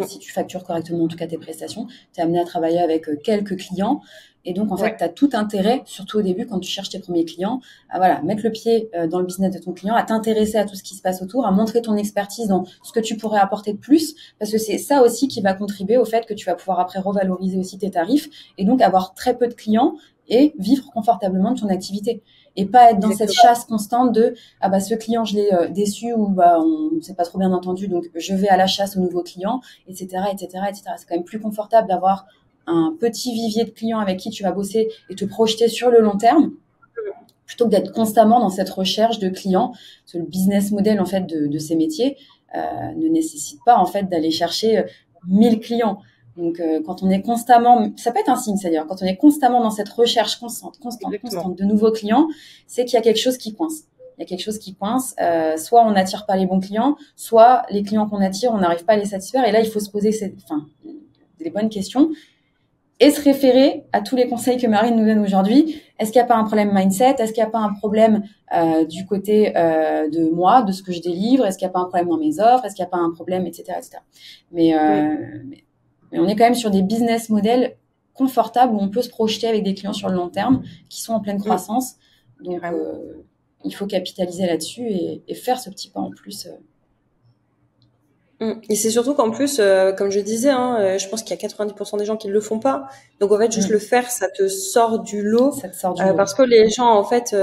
si tu factures correctement en tout cas tes prestations, tu es amené à travailler avec quelques clients. Et donc, en fait, tu as tout intérêt, surtout au début, quand tu cherches tes premiers clients, à mettre le pied dans le business de ton client, à t'intéresser à tout ce qui se passe autour, à montrer ton expertise dans ce que tu pourrais apporter de plus, parce que c'est ça aussi qui va contribuer au fait que tu vas pouvoir après revaloriser aussi tes tarifs et donc avoir très peu de clients et vivre confortablement de ton activité. Et pas être dans cette chasse constante de ce client je l'ai déçu ou on s'est pas trop bien entendu, donc je vais à la chasse aux nouveaux clients, etc., etc., etc. C'est quand même plus confortable d'avoir un petit vivier de clients avec qui tu vas bosser et te projeter sur le long terme, plutôt que d'être constamment dans cette recherche de clients. Parce que le business model en fait de ces métiers ne nécessite pas en fait d'aller chercher 1000 clients. Donc quand on est constamment, ça peut être un signe, c'est-à-dire quand on est constamment dans cette recherche constante de nouveaux clients, c'est qu'il y a quelque chose qui coince. Il y a quelque chose qui coince. Soit on n'attire pas les bons clients, soit les clients qu'on attire, on n'arrive pas à les satisfaire. Et là, il faut se poser les bonnes questions et se référer à tous les conseils que Marine nous donne aujourd'hui. Est-ce qu'il n'y a pas un problème mindset? Est-ce qu'il n'y a pas un problème du côté de moi, de ce que je délivre? Est-ce qu'il n'y a pas un problème dans mes offres? Est-ce qu'il n'y a pas un problème, etc., etc. Mais on est quand même sur des business models confortables où on peut se projeter avec des clients sur le long terme qui sont en pleine croissance. Donc, il faut capitaliser là-dessus et faire ce petit pas en plus. Et c'est surtout qu'en plus, comme je disais, je pense qu'il y a 90% des gens qui ne le font pas. Donc en fait, juste le faire, ça te sort du lot. Ça te sort du lot. Parce que les gens, en fait,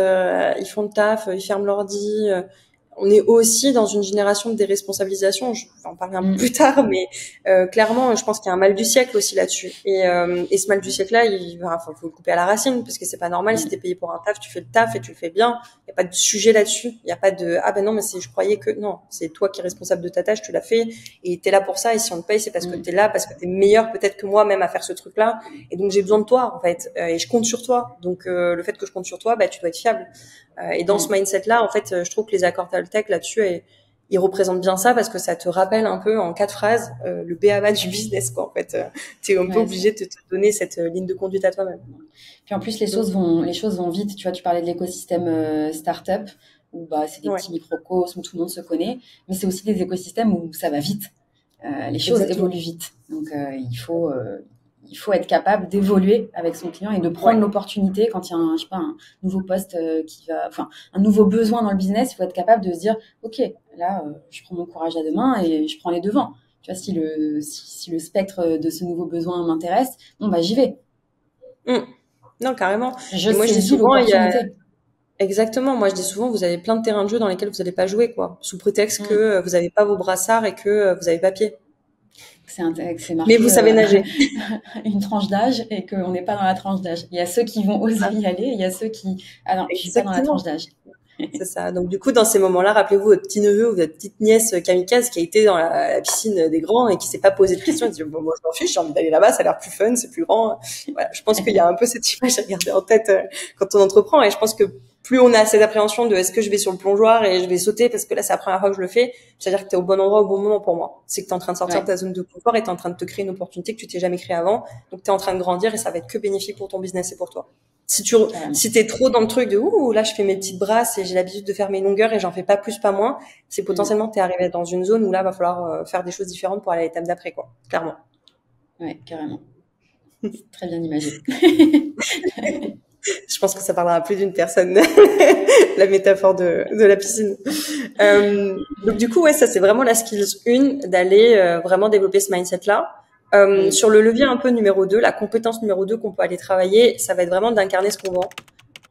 ils font le taf, ils ferment l'ordi. On est aussi dans une génération de déresponsabilisation. Je vais en parler un peu plus tard, mais clairement, je pense qu'il y a un mal du siècle aussi là-dessus. Et ce mal du siècle-là, faut le couper à la racine, parce que c'est pas normal. Si t'es payé pour un taf, tu fais le taf et tu le fais bien. Il y a pas de sujet là-dessus. Il y a pas de non, mais je croyais que non. C'est toi qui es responsable de ta tâche, tu l'as fait et t'es là pour ça. Et si on te paye, c'est parce que t'es là, parce que t'es meilleur peut-être que moi même à faire ce truc-là. Et donc j'ai besoin de toi en fait, et je compte sur toi. Donc le fait que je compte sur toi, tu dois être fiable. Et dans ce mindset-là, en fait, je trouve que les accords Toltec là-dessus, ils représentent bien ça parce que ça te rappelle un peu en 4 phrases le b.a.-ba du business, quoi. En fait, t'es un peu obligé de te donner cette ligne de conduite à toi-même. Puis en plus, les choses vont vite. Tu vois, tu parlais de l'écosystème startup où c'est des petits microcosmes où tout le monde se connaît, mais c'est aussi des écosystèmes où ça va vite. Les choses évoluent vite, donc il faut être capable d'évoluer avec son client et de prendre l'opportunité quand il y a un nouveau poste un nouveau besoin dans le business. Il faut être capable de se dire, ok, là, je prends mon courage à deux mains et je prends les devants. Tu vois, si le spectre de ce nouveau besoin m'intéresse, j'y vais. Non, carrément. Moi, je dis souvent, Exactement. Moi, je dis souvent, vous avez plein de terrains de jeu dans lesquels vous n'allez pas jouer, quoi, sous prétexte que vous n'avez pas vos brassards et que vous n'avez pas pied. C'est marqué, mais vous savez nager. Une tranche d'âge et qu'on n'est pas dans la tranche d'âge. Il y a ceux qui vont oser y aller, et il y a ceux qui non, je suis pas dans la tranche d'âge. C'est ça. Donc du coup, dans ces moments-là, rappelez-vous votre petit neveu ou votre petite nièce kamikaze qui a été dans la piscine des grands et qui s'est pas posé de questions. Il dit moi je m'en fiche, j'ai envie d'aller là-bas, ça a l'air plus fun, c'est plus grand. Voilà, je pense qu'il y a un peu cette image à garder en tête quand on entreprend. Et je pense que plus on a cette appréhension de est-ce que je vais sur le plongeoir et je vais sauter parce que là c'est la première fois que je le fais, c'est-à-dire que t'es au bon endroit au bon moment pour moi. C'est que t'es en train de sortir de ta zone de confort et t'es en train de te créer une opportunité que tu t'es jamais créée avant. Donc t'es en train de grandir et ça va être que bénéfique pour ton business et pour toi. Si t'es trop dans le truc de là je fais mes petites brasses et j'ai l'habitude de faire mes longueurs et j'en fais pas plus pas moins, c'est potentiellement t'es arrivé dans une zone où là va falloir faire des choses différentes pour aller à l'étape d'après, quoi, clairement. Ouais, carrément. C'est très bien imagé. Je pense que ça parlera à plus d'une personne, la métaphore de la piscine. Donc du coup, ça c'est vraiment la skills 1, d'aller vraiment développer ce mindset-là. Sur le levier un peu numéro 2, la compétence numéro 2 qu'on peut aller travailler, ça va être vraiment d'incarner ce qu'on vend.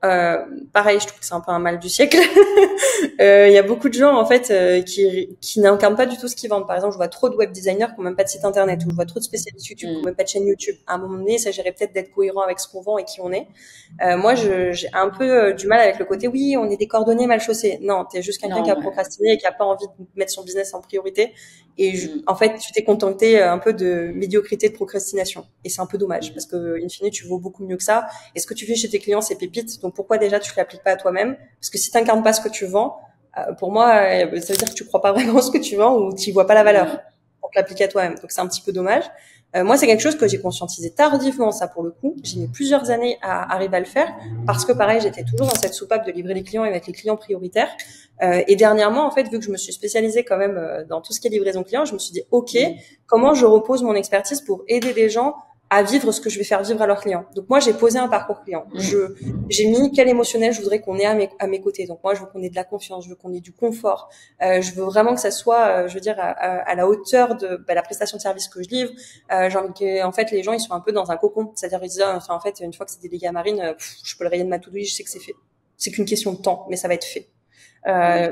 Pareil, je trouve que c'est un peu un mal du siècle. Il y a beaucoup de gens en fait qui n'incarnent pas du tout ce qu'ils vendent. Par exemple, je vois trop de web designers qui n'ont même pas de site internet, ou je vois trop de spécialistes YouTube qui n'ont même pas de chaîne YouTube. À un moment donné, il s'agirait peut-être d'être cohérent avec ce qu'on vend et qui on est. Moi, j'ai un peu du mal avec le côté oui, on est des cordonniers mal chaussés. Non, t'es juste quelqu'un qui a procrastiné et qui a pas envie de mettre son business en priorité. Et en fait, tu t'es contenté un peu de médiocrité, de procrastination. Et c'est un peu dommage parce que in fine, tu vaux beaucoup mieux que ça. Et ce que tu fais chez tes clients, c'est pépite. Donc pourquoi déjà tu l'appliques pas à toi-même? Parce que si t'incarnes pas ce que tu vends, pour moi, ça veut dire que tu crois pas vraiment ce que tu vends ou tu vois pas la valeur pour te l'appliquer à toi-même. Donc c'est un petit peu dommage. Moi, c'est quelque chose que j'ai conscientisé tardivement, ça pour le coup. J'ai mis plusieurs années à arriver à le faire parce que pareil, j'étais toujours dans cette soupape de livrer les clients et mettre les clients prioritaires. Et dernièrement, en fait, vu que je me suis spécialisée quand même dans tout ce qui est livraison client, je me suis dit, OK, comment je repose mon expertise pour aider des gens à vivre ce que je vais faire vivre à leurs clients. Donc moi, j'ai posé un parcours client. J'ai mis quel émotionnel je voudrais qu'on ait à mes côtés. Donc moi, je veux qu'on ait de la confiance, je veux qu'on ait du confort. Je veux vraiment que ça soit, je veux dire, à la hauteur de la prestation de service que je livre. J'ai envie que, en fait, les gens, ils sont un peu dans un cocon. C'est-à-dire, ils disent, enfin, en fait, une fois que c'est délégué à Marine, je peux le rayer de ma to-do list, je sais que c'est fait. C'est qu'une question de temps, mais ça va être fait.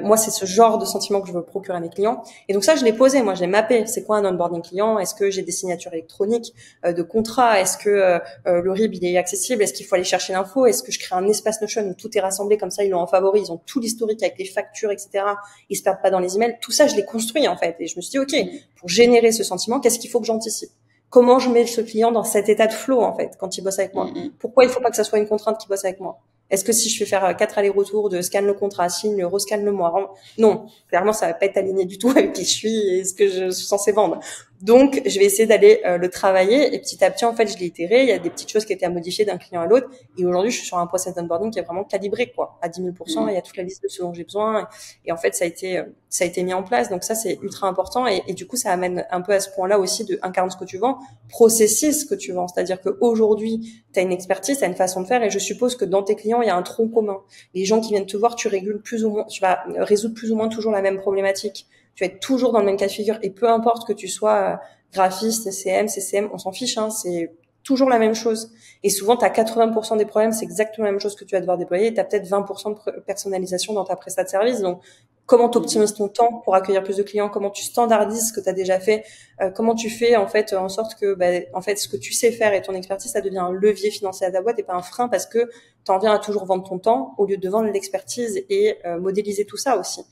Moi, c'est ce genre de sentiment que je veux procurer à mes clients. Et donc ça, je l'ai posé. Moi, je l'ai mappé. C'est quoi un onboarding client? Est-ce que j'ai des signatures électroniques de contrats? Est-ce que le RIB il est accessible? Est-ce qu'il faut aller chercher l'info? Est-ce que je crée un espace Notion où tout est rassemblé comme ça? Ils l'ont en favori. Ils ont tout l'historique avec les factures, etc. Ils se perdent pas dans les emails. Tout ça, je l'ai construit en fait. Et je me suis dit, ok, pour générer ce sentiment, qu'est-ce qu'il faut que j'anticipe? Comment je mets ce client dans cet état de flow en fait quand il bosse avec moi? Pourquoi il faut pas que ça soit une contrainte qui bosse avec moi? Est-ce que si je fais faire 4 allers-retours de scan le contrat, signe, rescanne le mois, non, clairement ça va pas être aligné du tout avec qui je suis et ce que je suis censée vendre. Donc je vais essayer d'aller le travailler et petit à petit en fait je l'ai itéré. Il y a des petites choses qui étaient à modifier d'un client à l'autre et aujourd'hui je suis sur un process d'onboarding qui est vraiment calibré quoi, à 10 000%. Il y a toute la liste de ce dont j'ai besoin et en fait ça a été mis en place. Donc ça c'est ultra important et du coup ça amène un peu à ce point-là aussi de incarne ce que tu vends, processus ce que tu vends. C'est-à-dire qu'aujourd'hui tu as une expertise, tu as une façon de faire et je suppose que dans tes clients il y a un tronc commun. Les gens qui viennent te voir, tu régules plus ou moins, tu vas résoudre plus ou moins toujours la même problématique. Tu vas être toujours dans le même cas de figure et peu importe que tu sois graphiste, SCM, CCM, on s'en fiche, hein, c'est toujours la même chose. Et souvent, tu as 80% des problèmes, c'est exactement la même chose que tu vas devoir déployer et tu as peut-être 20% de personnalisation dans ta prestation de service. Donc, comment tu optimises ton temps pour accueillir plus de clients, comment tu standardises ce que tu as déjà fait, comment tu fais en fait en sorte que en fait ce que tu sais faire et ton expertise ça devient un levier financier à ta boîte et pas un frein parce que tu en viens à toujours vendre ton temps au lieu de vendre l'expertise et modéliser tout ça aussi.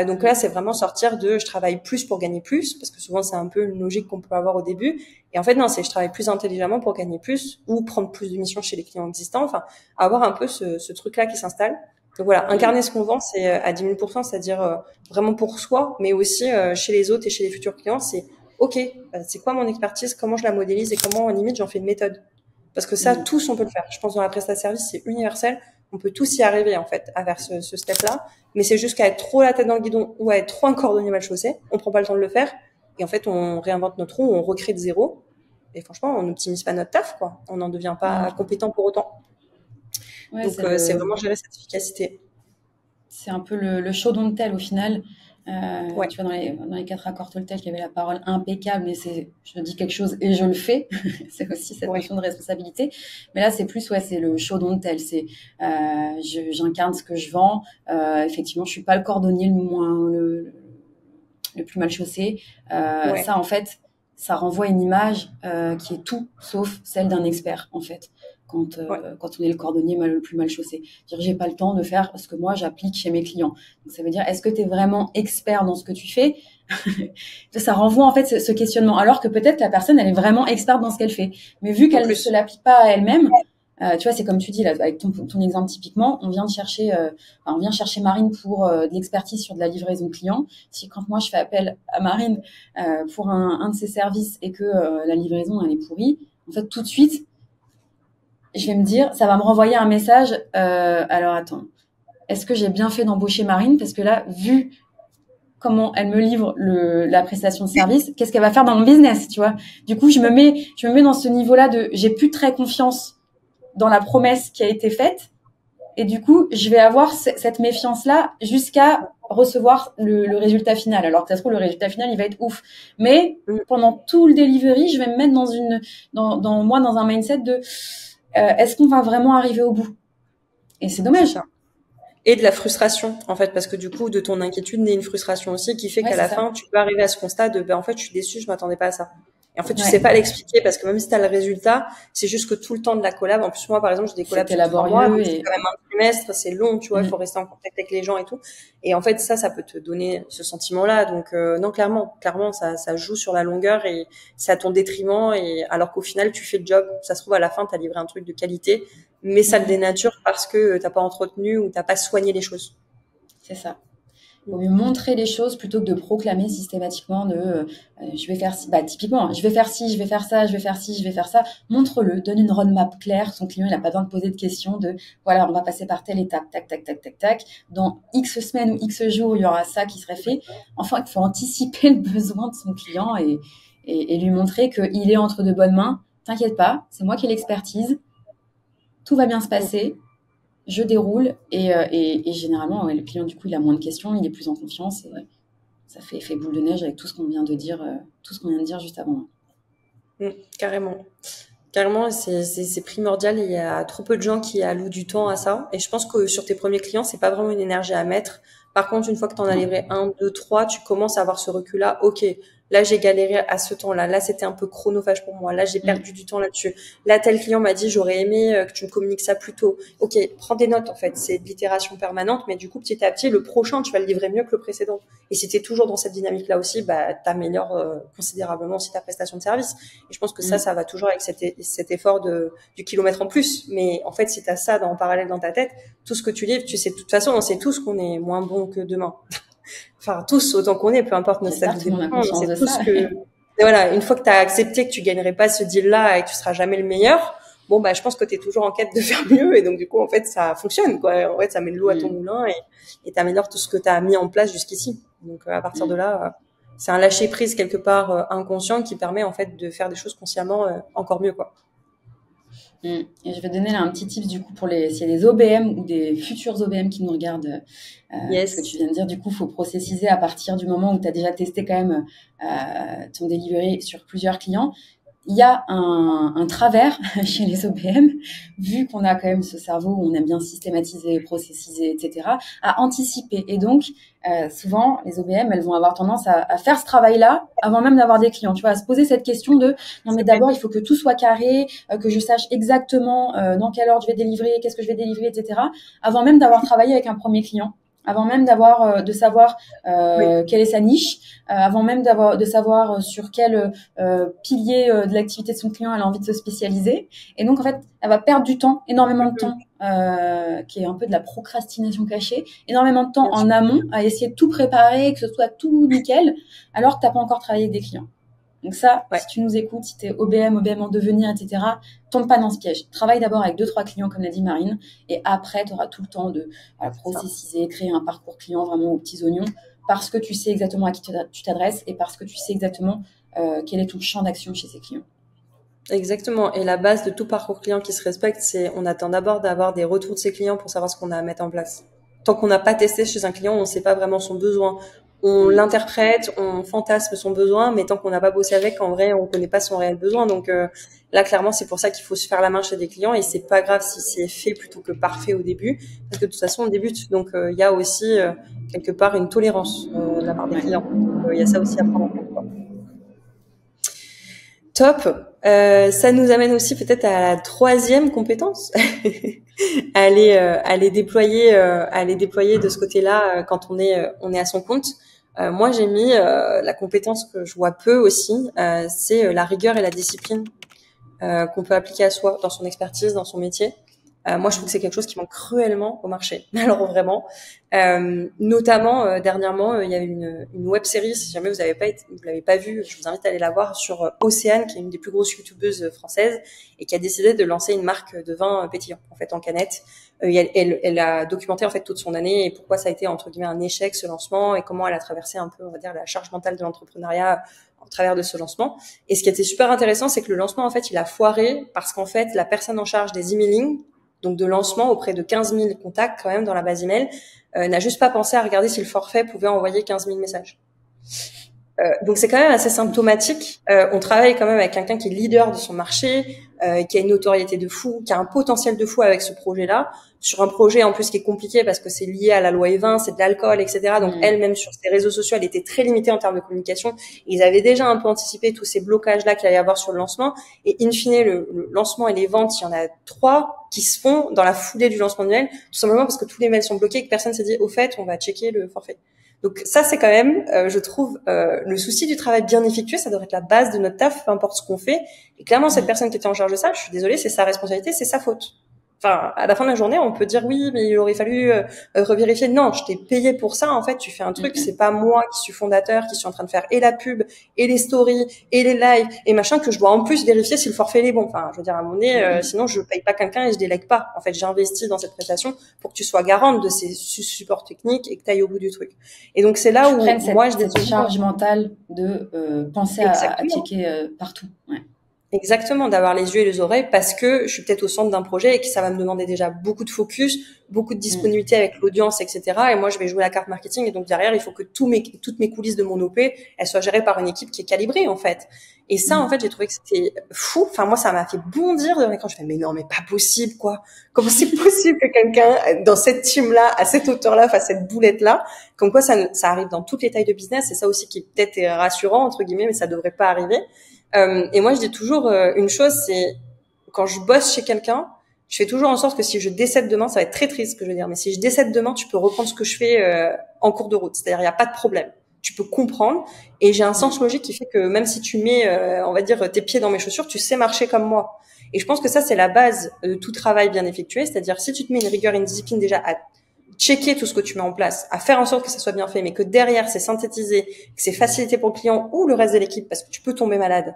Donc là, c'est vraiment sortir de je travaille plus pour gagner plus, parce que souvent c'est un peu une logique qu'on peut avoir au début. Et en fait, non, c'est je travaille plus intelligemment pour gagner plus ou prendre plus de missions chez les clients existants. Enfin, avoir un peu ce truc-là qui s'installe. Donc voilà, incarner ce qu'on vend, c'est à 10 000%, c'est-à-dire vraiment pour soi, mais aussi chez les autres et chez les futurs clients, c'est OK, c'est quoi mon expertise, comment je la modélise et comment, limite, j'en fais une méthode. Parce que ça, tous, on peut le faire. Je pense dans la prestation service, c'est universel. On peut tous y arriver, en fait, à vers ce step-là. Mais c'est juste qu'à être trop la tête dans le guidon ou à être trop un cordonnier mal chaussé, on prend pas le temps de le faire. Et en fait, on réinvente notre roue, on recrée de zéro. Et franchement, on n'optimise pas notre taf, quoi. On n'en devient pas compétent pour autant. Ouais, donc, c'est vraiment gérer cette efficacité. C'est un peu le show don't tell au final. Ouais. Tu vois, dans les 4 accords Toltec, il y avait la parole impeccable, mais c'est je dis quelque chose et je le fais. C'est aussi cette notion de responsabilité. Mais là, c'est plus, c'est le show don't tell. C'est, j'incarne ce que je vends. Effectivement, je suis pas le cordonnier le plus mal chaussé. Ça, en fait, ça renvoie une image qui est tout sauf celle d'un expert, en fait. Quand on est le cordonnier le plus mal chaussé. Dire, j'ai pas le temps de faire ce que moi j'applique chez mes clients. Donc ça veut dire, est-ce que tu es vraiment expert dans ce que tu fais? Ça renvoie en fait ce questionnement. Alors que peut-être la personne, elle est vraiment experte dans ce qu'elle fait. Mais vu qu'elle ne se l'applique pas à elle-même, tu vois, c'est comme tu dis là, avec ton exemple typiquement, on vient chercher Marine pour de l'expertise sur de la livraison client. Si quand moi je fais appel à Marine pour un de ses services et que la livraison elle est pourrie, en fait tout de suite je vais me dire, ça va me renvoyer un message. Alors attends, est-ce que j'ai bien fait d'embaucher Marine? Parce que là, vu comment elle me livre la prestation de service, qu'est-ce qu'elle va faire dans mon business, tu vois? Du coup, je me mets dans ce niveau-là de, j'ai plus très confiance dans la promesse qui a été faite, et du coup, je vais avoir cette méfiance-là jusqu'à recevoir le résultat final. Alors que ça se trouve, le résultat final, il va être ouf. Mais pendant tout le delivery, je vais me mettre dans un mindset de est-ce qu'on va vraiment arriver au bout? Et c'est dommage. Ça. Et de la frustration, en fait, parce que du coup, de ton inquiétude naît une frustration aussi qui fait qu'à la fin, tu peux arriver à ce constat de, en fait, je suis déçue, je m'attendais pas à ça. Et en fait, tu sais pas l'expliquer parce que même si tu as le résultat, c'est juste que tout le temps de la collab, en plus moi par exemple, j'ai des collabs sur 3 mois, donc c'est quand même un trimestre, c'est long, tu vois, il faut rester en contact avec les gens et tout. Et en fait, ça peut te donner ce sentiment-là. Donc non, clairement, ça joue sur la longueur et c'est à ton détriment. Et alors qu'au final, tu fais le job, ça se trouve à la fin, t'as livré un truc de qualité, mais ça le dénature parce que t'as pas entretenu ou t'as pas soigné les choses. C'est ça. Vaut mieux montrer les choses plutôt que de proclamer systématiquement de je vais faire typiquement, je vais faire ci, je vais faire ça, je vais faire ci, je vais faire ça. Montre-le, donne une roadmap claire. Son client, il n'a pas besoin de poser de questions de voilà, on va passer par telle étape, tac, tac, tac, tac, tac. Dans X semaines ou X jours, il y aura ça qui serait fait. Enfin, il faut anticiper le besoin de son client et lui montrer qu'il est entre de bonnes mains. T'inquiète pas, c'est moi qui ai l'expertise. Tout va bien se passer. Je déroule et généralement, le client, du coup, il a moins de questions, il est plus en confiance et ça fait effet boule de neige avec tout ce qu'on vient de dire, juste avant. Carrément. Carrément, c'est primordial. Il y a trop peu de gens qui allouent du temps à ça. Et je pense que sur tes premiers clients, c'est pas vraiment une énergie à mettre. Par contre, une fois que tu en as livré 1, 2, 3, tu commences à avoir ce recul-là. Ok, là, j'ai galéré à ce temps-là. Là, c'était un peu chronophage pour moi. Là, j'ai perdu du temps là-dessus. Là, tel client m'a dit, j'aurais aimé que tu me communiques ça plus tôt. Ok, prends des notes, en fait. C'est de l'itération permanente. Mais du coup, petit à petit, le prochain, tu vas le livrer mieux que le précédent. Et si tu es toujours dans cette dynamique-là aussi, bah, t'améliores considérablement aussi ta prestation de service. Et je pense que ça va toujours avec cet effort du kilomètre en plus. Mais en fait, si tu as ça en parallèle dans ta tête, tout ce que tu livres, tu sais, de toute façon, on sait tous qu'on est moins bon que demain. Enfin, tous autant qu'on est, peu importe notre stade de développement, on sait tous que, et voilà, une fois que tu as accepté que tu gagnerais pas ce deal-là et que tu seras jamais le meilleur, bon, bah, je pense que tu es toujours en quête de faire mieux et donc, du coup, en fait, ça fonctionne, quoi. En fait, ça met de l'eau à ton moulin et t'améliores tout ce que tu as mis en place jusqu'ici. Donc, à partir de là, c'est un lâcher prise quelque part inconscient qui permet, en fait, de faire des choses consciemment encore mieux, quoi. Et je vais donner là un petit tips du coup pour s'il y a des OBM ou des futurs OBM qui nous regardent, ce que tu viens de dire, du coup, faut processiser à partir du moment où tu as déjà testé quand même ton delivery sur plusieurs clients. Il y a un travers chez les OBM, vu qu'on a quand même ce cerveau où on aime bien systématiser, processiser, etc., à anticiper. Et donc, souvent, les OBM, elles vont avoir tendance à faire ce travail-là avant même d'avoir des clients. Tu vois, à se poser cette question de non mais d'abord il faut que tout soit carré, que je sache exactement dans quelle ordre je vais délivrer, qu'est-ce que je vais délivrer, etc. Avant même d'avoir travaillé avec un premier client. Avant même de savoir quelle est sa niche, avant même de savoir sur quel pilier de l'activité de son client elle a envie de se spécialiser. Et donc, en fait, elle va perdre du temps, énormément de temps, qui est un peu de la procrastination cachée, énormément de temps en amont à essayer de tout préparer, que ce soit tout nickel, alors que tu n'as pas encore travaillé avec des clients. Donc ça, si tu nous écoutes, si tu es OBM en devenir, etc., tombe pas dans ce piège. Travaille d'abord avec 2-3 clients, comme l'a dit Marine, et après, tu auras tout le temps de processiser, créer un parcours client vraiment aux petits oignons, parce que tu sais exactement à qui tu t'adresses et parce que tu sais exactement quel est ton champ d'action chez ces clients. Exactement. Et la base de tout parcours client qui se respecte, c'est on attend d'abord d'avoir des retours de ses clients pour savoir ce qu'on a à mettre en place. Tant qu'on n'a pas testé chez un client, on ne sait pas vraiment son besoin. On l'interprète, on fantasme son besoin, mais tant qu'on n'a pas bossé avec, en vrai, on connaît pas son réel besoin. Donc là, clairement, c'est pour ça qu'il faut se faire la main chez des clients et c'est pas grave si c'est fait plutôt que parfait au début, parce que de toute façon, on débute. Donc il y a aussi quelque part une tolérance de la part des clients. Il y a ça aussi à prendre en compte, quoi. Top. Ça nous amène aussi peut-être à la troisième compétence, à les déployer de ce côté-là quand on est à son compte. Moi, j'ai mis la compétence que je vois peu aussi, c'est la rigueur et la discipline qu'on peut appliquer à soi dans son expertise, dans son métier. Moi, je trouve que c'est quelque chose qui manque cruellement au marché. Alors vraiment, notamment dernièrement, il y a une web série. Si jamais vous l'avez pas vue, je vous invite à aller la voir sur Océane, qui est une des plus grosses youtubeuses françaises et qui a décidé de lancer une marque de vin pétillant en fait en canette. Elle a documenté en fait toute son année et pourquoi ça a été entre guillemets un échec ce lancement et comment elle a traversé un peu, on va dire, la charge mentale de l'entrepreneuriat au travers de ce lancement. Et ce qui était super intéressant, c'est que le lancement en fait il a foiré parce qu'en fait la personne en charge des emailing, donc de lancement auprès de 15 000 contacts quand même dans la base email, n'a juste pas pensé à regarder si le forfait pouvait envoyer 15 000 messages. Donc c'est quand même assez symptomatique. On travaille quand même avec quelqu'un qui est leader de son marché, qui a une notoriété de fou, qui a un potentiel de fou avec ce projet-là, sur un projet en plus qui est compliqué parce que c'est lié à la loi E20, c'est de l'alcool, etc. Donc elle-même sur ses réseaux sociaux, elle était très limitée en termes de communication. Ils avaient déjà un peu anticipé tous ces blocages-là qu'il allait y avoir sur le lancement. Et in fine, le lancement et les ventes, il y en a 3 qui se font dans la foulée du lancement de mail, tout simplement parce que tous les mails sont bloqués et que personne s'est dit, au fait, on va checker le forfait. Donc ça, c'est quand même, je trouve, le souci du travail bien effectué, ça devrait être la base de notre taf, peu importe ce qu'on fait. Et clairement, cette personne qui était en charge de ça, je suis désolée, c'est sa responsabilité, c'est sa faute. Enfin, à la fin de la journée, on peut dire oui, mais il aurait fallu revérifier. Non, je t'ai payé pour ça. En fait, tu fais un truc. C'est pas moi qui suis fondateur, qui suis en train de faire et la pub, et les stories, et les lives, et machin, que je dois en plus vérifier si le forfait est bon. Enfin, je veux dire, à un moment donné, sinon je paye pas quelqu'un et je délègue pas. En fait, j'investis dans cette prestation pour que tu sois garante de ces supports techniques et que tu ailles au bout du truc. Et donc, c'est là où moi, je cette charge mentale de penser à checker partout. Ouais. Exactement, d'avoir les yeux et les oreilles parce que je suis peut-être au centre d'un projet et que ça va me demander déjà beaucoup de focus, beaucoup de disponibilité avec l'audience, etc. Et moi, je vais jouer la carte marketing et donc derrière, il faut que toutes mes coulisses de mon OP, elles soient gérées par une équipe qui est calibrée en fait. Et ça, en fait, j'ai trouvé que c'était fou. Enfin, moi, ça m'a fait bondir quand je fais mais non, mais pas possible quoi. Comment c'est possible que quelqu'un dans cette team-là, à cette hauteur-là, fasse cette boulette-là? Comme quoi, ça arrive dans toutes les tailles de business. C'est ça aussi qui peut-être est rassurant entre guillemets, mais ça devrait pas arriver. Et moi, je dis toujours une chose, c'est quand je bosse chez quelqu'un, je fais toujours en sorte que si je décède demain, ça va être très triste ce que je veux dire, mais si je décède demain, tu peux reprendre ce que je fais en cours de route. C'est-à-dire, il n'y a pas de problème. Tu peux comprendre. Et j'ai un sens logique qui fait que même si tu mets, on va dire, tes pieds dans mes chaussures, tu sais marcher comme moi. Et je pense que ça, c'est la base de tout travail bien effectué. C'est-à-dire, si tu te mets une rigueur et une discipline déjà à checker tout ce que tu mets en place, à faire en sorte que ça soit bien fait, mais que derrière, c'est synthétisé, que c'est facilité pour le client ou le reste de l'équipe, parce que tu peux tomber malade.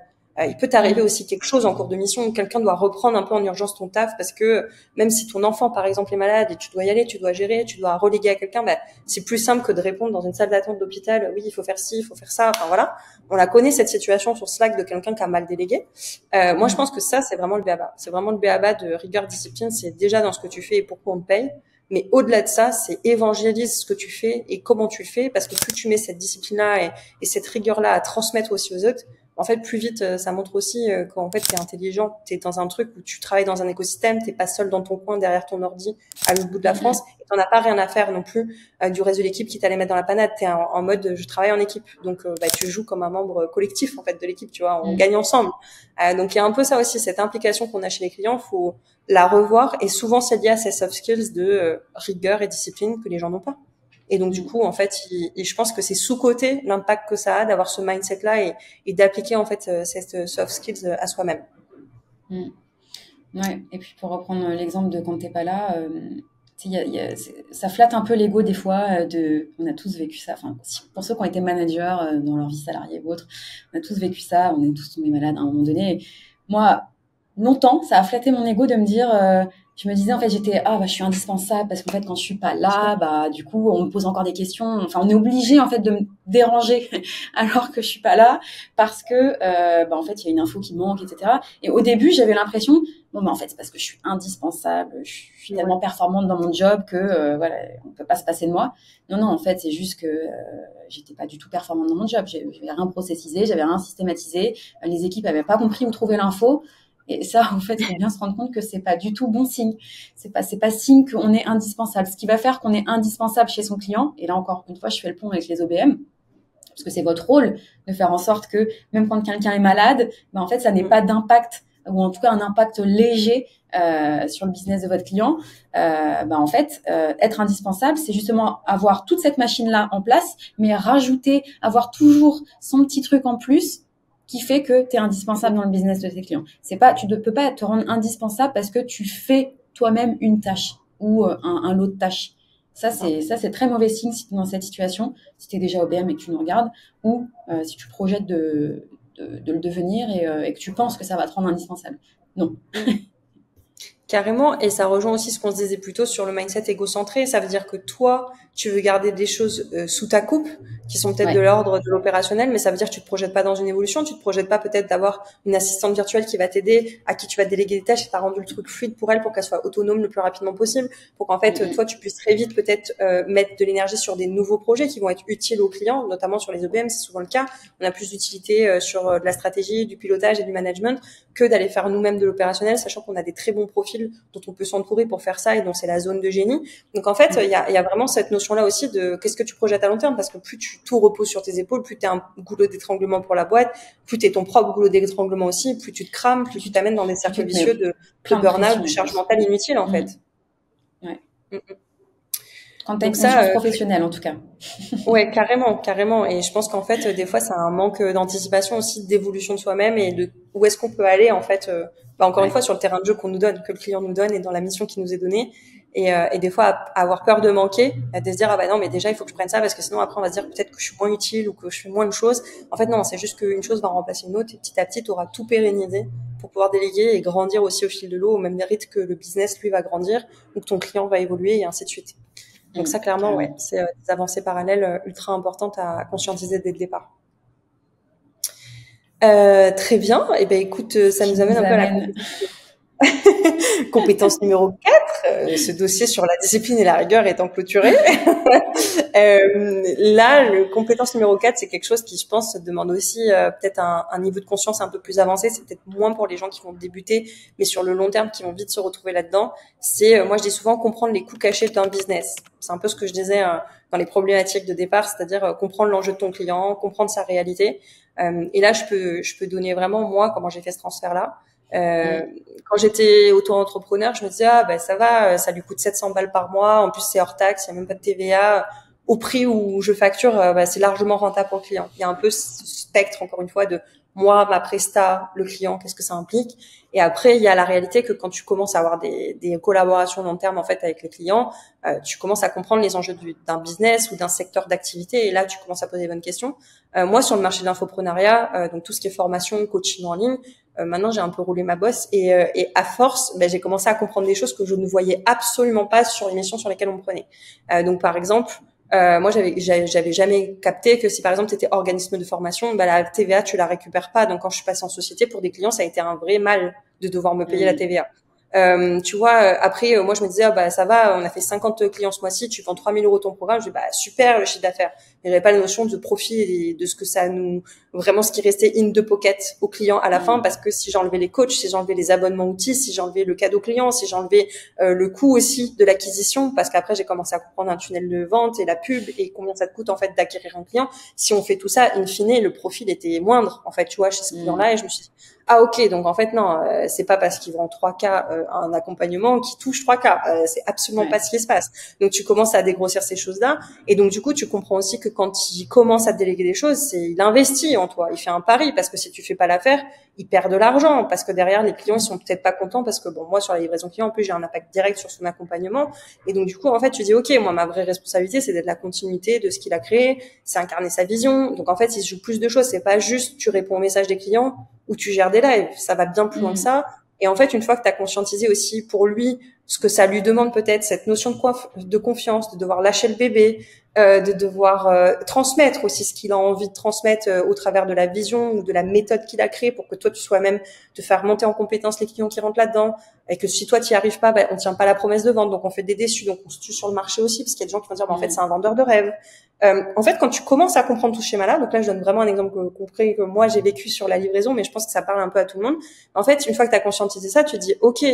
Il peut t'arriver aussi quelque chose en cours de mission où quelqu'un doit reprendre un peu en urgence ton taf parce que même si ton enfant, par exemple, est malade et tu dois y aller, tu dois gérer, tu dois reléguer à quelqu'un, c'est plus simple que de répondre dans une salle d'attente d'hôpital, oui, il faut faire ci, il faut faire ça. Enfin, voilà. On la connaît, cette situation sur Slack de quelqu'un qui a mal délégué. Moi, je pense que ça, c'est vraiment le b.a.-ba. C'est vraiment le b.a.-ba de rigueur, discipline. C'est déjà dans ce que tu fais et pourquoi on te paye. Mais au-delà de ça, c'est évangélise ce que tu fais et comment tu le fais, parce que plus tu mets cette discipline-là et cette rigueur-là à transmettre aussi aux autres, en fait, plus vite, ça montre aussi qu'en fait, t'es intelligent, t'es dans un truc où tu travailles dans un écosystème, t'es pas seul dans ton coin derrière ton ordi à l'autre bout de la France, et t'en as pas rien à faire non plus du reste de l'équipe qui t'allait mettre dans la panade. T'es en mode, je travaille en équipe, donc tu joues comme un membre collectif en fait de l'équipe, tu vois, on gagne ensemble. Donc il y a un peu ça aussi, cette implication qu'on a chez les clients, faut la revoir, et souvent c'est lié à ces soft skills de rigueur et discipline que les gens n'ont pas. Et donc du coup, en fait, je pense que c'est sous-coté l'impact que ça a d'avoir ce mindset-là et d'appliquer en fait cette soft skills à soi-même. Ouais. Et puis pour reprendre l'exemple de quand t'es pas là, ça flatte un peu l'ego des fois. On a tous vécu ça. Enfin, pour ceux qui ont été managers dans leur vie salariée ou autre, on a tous vécu ça. On est tous tombés malades à un moment donné. Moi, longtemps, ça a flatté mon ego de me dire. Je me disais en fait je suis indispensable parce qu'en fait quand je suis pas là du coup on me pose encore des questions, enfin on est obligé en fait de me déranger alors que je suis pas là parce que en fait il y a une info qui manque, etc. Et au début j'avais l'impression en fait c'est parce que je suis indispensable, je suis tellement performante dans mon job que voilà on peut pas se passer de moi. Non en fait c'est juste que j'étais pas du tout performante dans mon job, j'avais rien processisé, j'avais rien systématisé, les équipes avaient pas compris où trouver l'info. Et ça, en fait, il faut bien se rendre compte que c'est pas du tout bon signe. C'est pas signe qu'on est indispensable. Ce qui va faire qu'on est indispensable chez son client, et là encore une fois, je fais le pont avec les OBM, parce que c'est votre rôle de faire en sorte que même quand quelqu'un est malade, en fait, ça n'ait pas d'impact, ou en tout cas un impact léger sur le business de votre client. En fait, être indispensable, c'est justement avoir toute cette machine-là en place, mais avoir toujours son petit truc en plus qui fait que tu es indispensable dans le business de tes clients. Tu ne peux pas te rendre indispensable parce que tu fais toi-même une tâche ou un lot de tâches. Ça, c'est très mauvais signe si tu es dans cette situation, si tu es déjà OBM et que tu nous regardes, ou si tu projettes de le devenir et que tu penses que ça va te rendre indispensable. Non. Carrément, et ça rejoint aussi ce qu'on se disait plus tôt sur le mindset égocentré. Ça veut dire que toi, tu veux garder des choses sous ta coupe, qui sont peut-être de l'ordre de l'opérationnel, mais ça veut dire que tu te projettes pas dans une évolution, tu te projettes pas peut-être d'avoir une assistante virtuelle qui va t'aider, à qui tu vas déléguer des tâches et t'as rendu le truc fluide pour elle, pour qu'elle soit autonome le plus rapidement possible, pour qu'en fait, toi, tu puisses très vite peut-être mettre de l'énergie sur des nouveaux projets qui vont être utiles aux clients, notamment sur les EBM, c'est souvent le cas. On a plus d'utilité sur de la stratégie, du pilotage et du management que d'aller faire nous-mêmes de l'opérationnel, sachant qu'on a des très bons profils dont on peut s'entourer pour faire ça et dont c'est la zone de génie. Donc en fait, il y a vraiment cette notion-là aussi de qu'est-ce que tu projettes à long terme, parce que plus tout repose sur tes épaules, plus t'es un goulot d'étranglement pour la boîte, plus t'es ton propre goulot d'étranglement aussi, plus tu te crames, plus tu t'amènes dans des cercles vicieux de burn-out, de charge mentale inutile en fait. Ouais. Quand tu as une Donc conscience ça, professionnelle, en tout cas. ouais, carrément. Et je pense qu'en fait, des fois, c'est un manque d'anticipation aussi, d'évolution de soi-même et de où est-ce qu'on peut aller, en fait, encore une Ouais. fois, sur le terrain de jeu qu'on nous donne, que le client nous donne et dans la mission qui nous est donnée. Et des fois, avoir peur de manquer, de se dire, ah bah non, mais déjà, il faut que je prenne ça parce que sinon, après, on va se dire peut-être que je suis moins utile ou que je fais moins de choses. En fait, non, c'est juste qu'une chose va remplacer une autre et petit à petit, tu auras tout pérennisé pour pouvoir déléguer et grandir aussi au fil de l'eau, au même mérite que le business, lui, va grandir ou que ton client va évoluer et ainsi de suite. Donc ça, clairement, ouais, Carrément. c'est des avancées parallèles ultra importantes à conscientiser dès le départ. Très bien. Et ben écoute, ça Qui nous amène nous un peu à la amène. compétence numéro 4. Ce dossier sur la discipline et la rigueur étant clôturé. Là, le compétence numéro 4, c'est quelque chose qui, je pense, demande aussi peut-être un niveau de conscience un peu plus avancé. C'est peut-être moins pour les gens qui vont débuter, mais sur le long terme, qui vont vite se retrouver là-dedans. C'est, moi, je dis souvent comprendre les coûts cachés d'un business. C'est un peu ce que je disais dans les problématiques de départ, c'est-à-dire comprendre l'enjeu de ton client, comprendre sa réalité. Et là, je peux donner vraiment, moi, comment j'ai fait ce transfert-là. Quand j'étais auto-entrepreneur, je me disais, ah, ben, ça va, ça lui coûte 700 balles par mois. En plus, c'est hors taxe, il n'y a même pas de TVA. Au prix où je facture, bah, c'est largement rentable pour le client. Il y a un peu ce spectre, encore une fois, de moi, ma presta, le client, qu'est-ce que ça implique. Et après, il y a la réalité que quand tu commences à avoir des collaborations long terme, en fait, avec les clients, tu commences à comprendre les enjeux d'un business ou d'un secteur d'activité. Et là, tu commences à poser les bonnes questions. Moi, sur le marché de l'infoprenariat, donc tout ce qui est formation, coaching en ligne, maintenant, j'ai un peu roulé ma bosse et à force, ben, j'ai commencé à comprendre des choses que je ne voyais absolument pas sur les missions sur lesquelles on me prenait. Donc, par exemple, moi, j'avais jamais capté que si, par exemple, tu étais organisme de formation, ben, la TVA, tu la récupères pas. Donc, quand je suis passée en société, pour des clients, ça a été un vrai mal de devoir me payer la TVA. Tu vois, après, moi, je me disais, ah, bah, ça va, on a fait 50 clients ce mois-ci, tu vends 3 000 € ton programme. Je dis, bah, super, le chiffre d'affaires. Mais j'avais pas la notion de profit et de ce que ça nous, vraiment ce qui restait in the pocket au client à la fin, parce que si j'enlevais les coachs, si j'enlevais les abonnements outils, si j'enlevais le cadeau client, si j'enlevais le coût aussi de l'acquisition, parce qu'après, j'ai commencé à comprendre un tunnel de vente et la pub et combien ça te coûte, en fait, d'acquérir un client. Si on fait tout ça, in fine, le profil était moindre, en fait, tu vois, chez ce client-là, et je me suis dit, ah ok, donc en fait non, c'est pas parce qu'ils vend 3K un accompagnement qui touche 3K, c'est absolument pas ce qui se passe. Donc tu commences à dégrossir ces choses-là, et donc du coup tu comprends aussi que quand il commence à te déléguer des choses, il investit en toi, il fait un pari, parce que si tu fais pas l'affaire, il perd de l'argent, parce que derrière les clients ils sont peut-être pas contents, parce que bon, moi sur la livraison client en plus j'ai un impact direct sur son accompagnement, et donc du coup en fait tu dis ok, moi ma vraie responsabilité c'est d'être la continuité de ce qu'il a créé, c'est incarner sa vision. Donc en fait il se joue plus de choses, c'est pas juste tu réponds aux messages des clients où tu gères des lives, ça va bien plus loin que ça. Et en fait, une fois que tu as conscientisé aussi pour lui ce que ça lui demande peut-être, cette notion de confiance, de devoir lâcher le bébé, de devoir transmettre aussi ce qu'il a envie de transmettre au travers de la vision ou de la méthode qu'il a créée pour que toi tu sois même te faire monter en compétence les clients qui rentrent là-dedans, et que si toi tu y arrives pas, ben, on tient pas la promesse de vente, donc on fait des déçus, donc on se tue sur le marché aussi, parce qu'il y a des gens qui vont dire en fait c'est un vendeur de rêve. En fait, quand tu commences à comprendre tout ce schéma-là, donc là, je donne vraiment un exemple concret que moi, j'ai vécu sur la livraison, mais je pense que ça parle un peu à tout le monde. En fait, une fois que tu as conscientisé ça, tu te dis, OK,